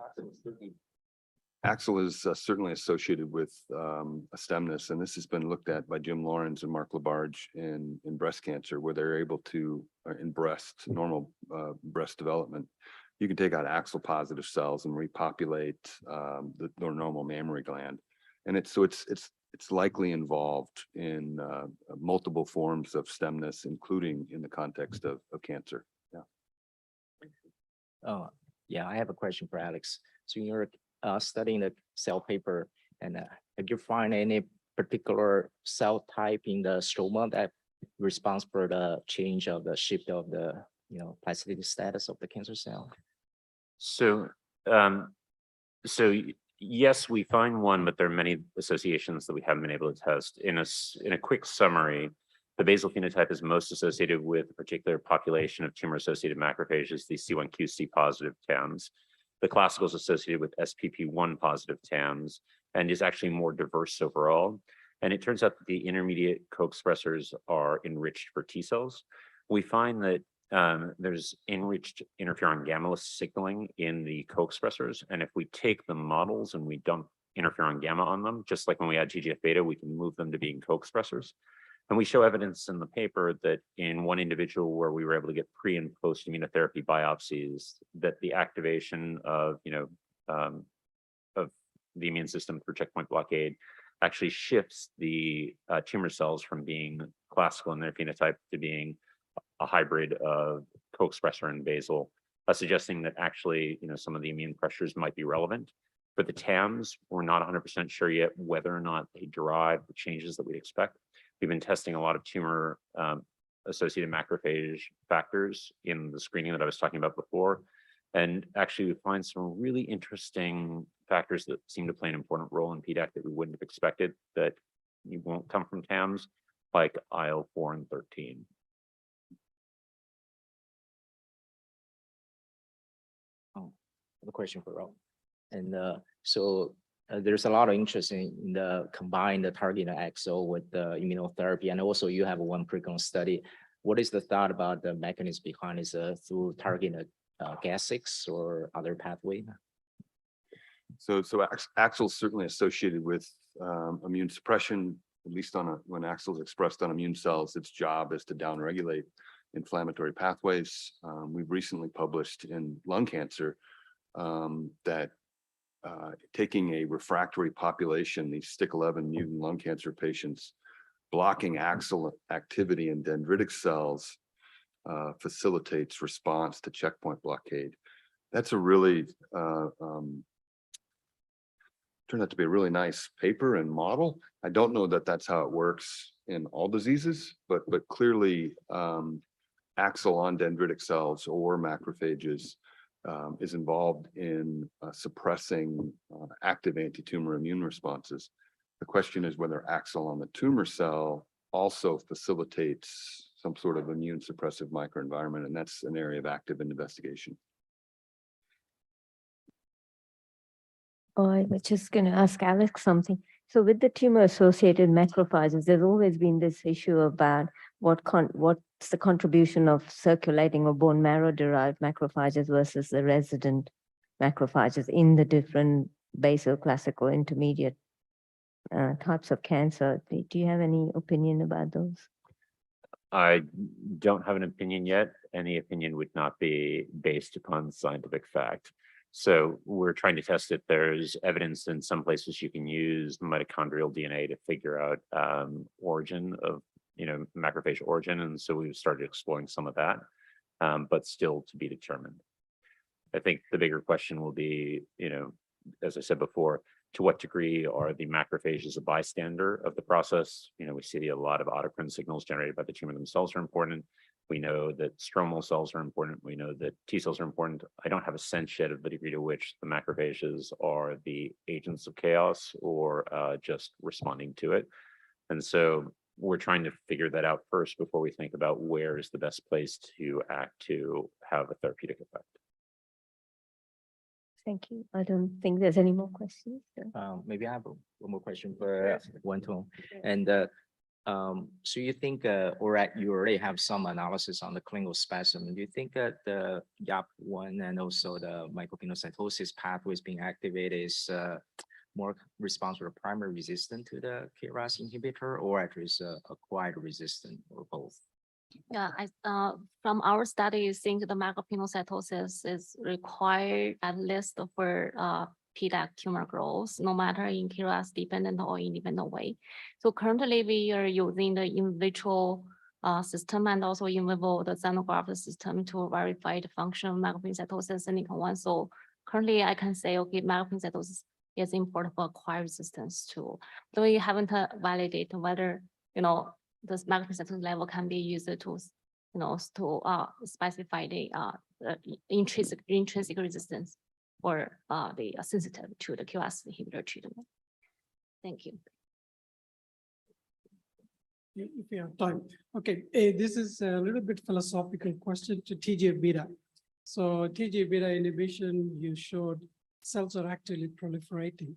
AXL is certainly associated with a stemness, and this has been looked at by Jim Lawrence and Mark Labarge in breast cancer, where they're able to, in normal breast development, you can take out AXL positive cells and repopulate the normal mammary gland. And it's likely involved in multiple forms of stemness, including in the context of cancer. Yeah.
Oh, yeah, I have a question for Alex. So you're studying the cell paper, and have you find any particular cell type in the stroma that responds for the change of the shift of the plasticity status of the cancer cell?
So, yes, we find one, but there are many associations that we haven't been able to test. In a quick summary, the basal phenotype is most associated with a particular population of tumor-associated macrophages, the C1QC positive TAMs. The classical is associated with SPP1 positive TAMs and is actually more diverse overall. And it turns out that the intermediate co-expressors are enriched for T cells. We find that there's enriched interferon gamma signaling in the co-expressors. And if we take the models and we dump interferon gamma on them, just like when we add TGF beta, we can move them to being co-expressors. And we show evidence in the paper that in one individual where we were able to get pre and post immunotherapy biopsies, that the activation of the immune system through checkpoint blockade actually shifts the tumor cells from being classical in their phenotype to being a hybrid of co-expressor and basal, suggesting that actually some of the immune pressures might be relevant. For the TAMs, we're not 100% sure yet whether or not they derive the changes that we expect. We've been testing a lot of tumor associated macrophage factors in the screening that I was talking about before. And actually we find some really interesting factors that seem to play an important role in PDAC that we wouldn't have expected that you won't come from TAMs, like IL-4 and 13.
Oh, the question for Rob. And there's a lot of interest in the combined target AXL with the immunotherapy, and also you have one preclinical study. What is the thought about the mechanism behind is through targeting Gas6 or other pathway?
So AXL is certainly associated with immune suppression, at least when AXL is expressed on immune cells. Its job is to downregulate inflammatory pathways. We've recently published in lung cancer that taking a refractory population, these STK11 mutant lung cancer patients, blocking AXL activity in dendritic cells facilitates response to checkpoint blockade. That's a really turned out to be a really nice paper and model. I don't know that that's how it works in all diseases, but clearly AXL on dendritic cells or macrophages is involved in suppressing active anti-tumor immune responses. The question is whether AXL on the tumor cell also facilitates some sort of immune suppressive microenvironment, and that's an area of active investigation.
Oh, I was just going to ask Alex something. So with the tumor-associated macrophages, there's always been this issue about what's the contribution of circulating or bone marrow-derived macrophages versus the resident macrophages in the different basal, classical, intermediate types of cancer. Do you have any opinion about those?
I don't have an opinion yet. Any opinion would not be based upon scientific fact. So we're trying to test it. There's evidence in some places you can use mitochondrial DNA to figure out origin of, macrophage origin. And so we've started exploring some of that, but still to be determined. I think the bigger question will be, as I said before, to what degree are the macrophages a bystander of the process? We see a lot of autocrine signals generated by the tumor themselves are important. We know that stromal cells are important. We know that T cells are important. I don't have a sense yet of the degree to which the macrophages are the agents of chaos or just responding to it. And so we're trying to figure that out first before we think about where is the best place to act to have a therapeutic effect.
Thank you. I don't think there's any more questions. So.
Maybe I have one more question for Wen-Tung. And so you think, or you already have some analysis on the clinical specimen. Do you think that the YAP1 and also the micropinocytosis pathways being activated is more responsive or primary resistant to the KRAS inhibitor, or at least acquired resistant, or both?
Yeah, from our study, I think the micropinocytosis is required at least for PDAC tumor growth, no matter in KRAS dependent or independent way. So currently we are using the in vitro system and also in vivo the xenograft system to verify the function of micropinocytosis in one. So currently I can say, okay, micropinocytosis is important for acquired resistance too. Though we haven't validated whether, this micropinocytosis level can be used to, specify the intrinsic resistance or the sensitive to the KRAS inhibitor treatment. Thank you.
If you have time. Okay, this is a little bit philosophical question to TGF-beta. So TGF-beta inhibition, you showed cells are actually proliferating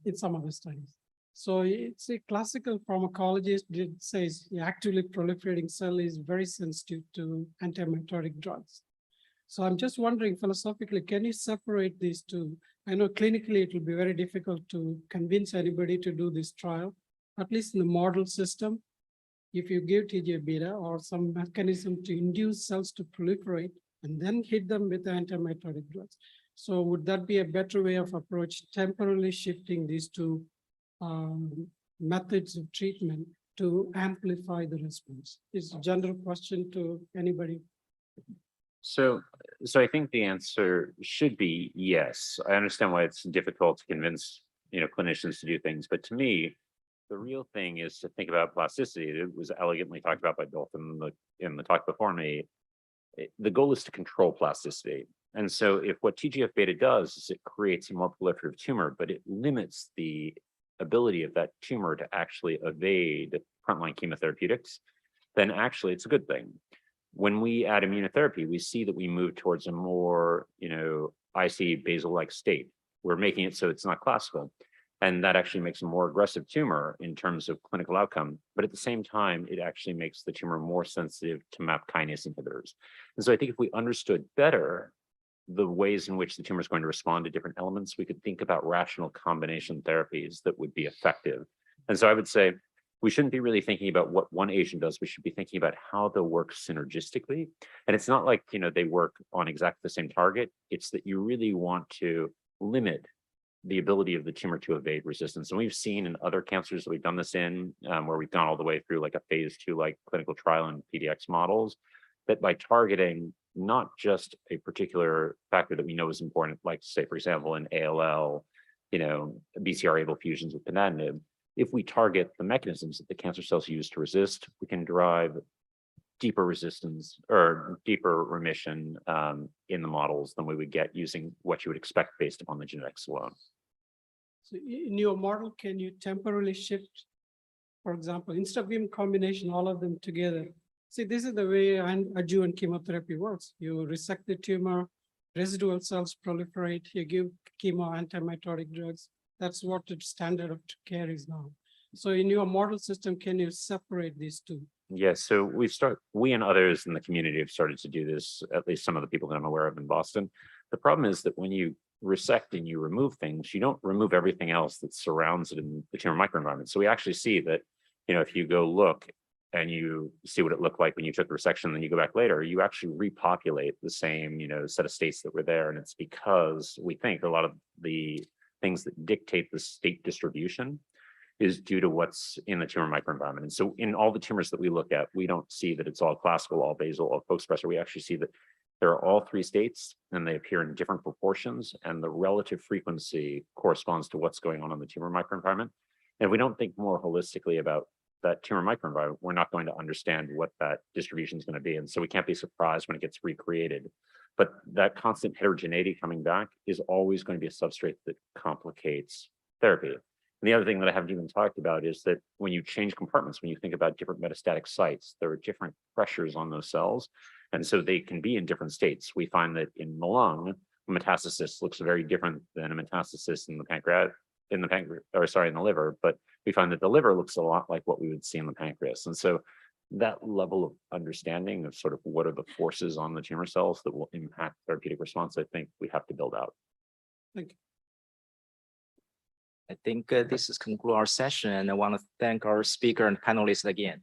in some of the studies. So it's a classical pharmacologist did says the actively proliferating cell is very sensitive to anti-mitotic drugs. So I'm just wondering philosophically, can you separate these two? I know clinically it will be very difficult to convince anybody to do this trial, at least in the model system. If you give TGF-beta or some mechanism to induce cells to proliferate and then hit them with anti-mitotic drugs. So would that be a better way of approach, temporarily shifting these two methods of treatment to amplify the response? It's a general question to anybody.
So I think the answer should be yes. I understand why it's difficult to convince clinicians to do things, but to me, the real thing is to think about plasticity. It was elegantly talked about by Bill in the talk before me. The goal is to control plasticity. And so if what TGF-beta does is it creates a more proliferative tumor, but it limits the ability of that tumor to actually evade frontline chemotherapeutics, then actually it's a good thing. When we add immunotherapy, we see that we move towards a more, IC basal-like state. We're making it so it's not classical. And that actually makes a more aggressive tumor in terms of clinical outcome. But at the same time, it actually makes the tumor more sensitive to MAP kinase inhibitors. And so I think if we understood better the ways in which the tumor is going to respond to different elements, we could think about rational combination therapies that would be effective. And so I would say we shouldn't be really thinking about what one agent does. We should be thinking about how they'll work synergistically. And it's not like, they work on exactly the same target. It's that you really want to limit the ability of the tumor to evade resistance. And we've seen in other cancers that we've done this in, where we've gone all the way through like a phase 2 like clinical trial in PDX models, that by targeting not just a particular factor that we know is important, like say, for example, in ALL, BCR-ABL fusions with ponatinib, if we target the mechanisms that the cancer cells use to resist, we can derive deeper resistance or deeper remission in the models than we would get using what you would expect based upon the genetics alone.
So in your model, can you temporarily shift, for example, instead of giving combination, all of them together? See, this is the way adjuvant chemotherapy works. You resect the tumor, residual cells proliferate, you give chemo anti-mitotic drugs, That's what the standard of care is now. So in your model system, can you separate these two?
Yes, so we and others in the community have started to do this, at least some of the people that I'm aware of in Boston. The problem is that when you resect and you remove things, you don't remove everything else that surrounds it in the tumor microenvironment. So we actually see that, if you go look and you see what it looked like when you took the resection, then you go back later, you actually repopulate the same, set of states that were there. And it's because we think a lot of the things that dictate the state distribution is due to what's in the tumor microenvironment. And so in all the tumors that we look at, we don't see that it's all classical, all basal, all co-expressor. We actually see that there are all three states and they appear in different proportions, and the relative frequency corresponds to what's going on in the tumor microenvironment. And if we don't think more holistically about that tumor microenvironment, we're not going to understand what that distribution is going to be. And so we can't be surprised when it gets recreated. But that constant heterogeneity coming back is always going to be a substrate that complicates therapy. And the other thing that I haven't even talked about is that when you change compartments, when you think about different metastatic sites, there are different pressures on those cells. And so they can be in different states. We find that in the lung, a metastasis looks very different than a metastasis in the pancreas, in the liver, but we find that the liver looks a lot like what we would see in the pancreas. And so that level of understanding of sort of what are the forces on the tumor cells that will impact therapeutic response, I think we have to build out.
Thank you.
I think this is conclude our session, and I want to thank our speaker and panelists again.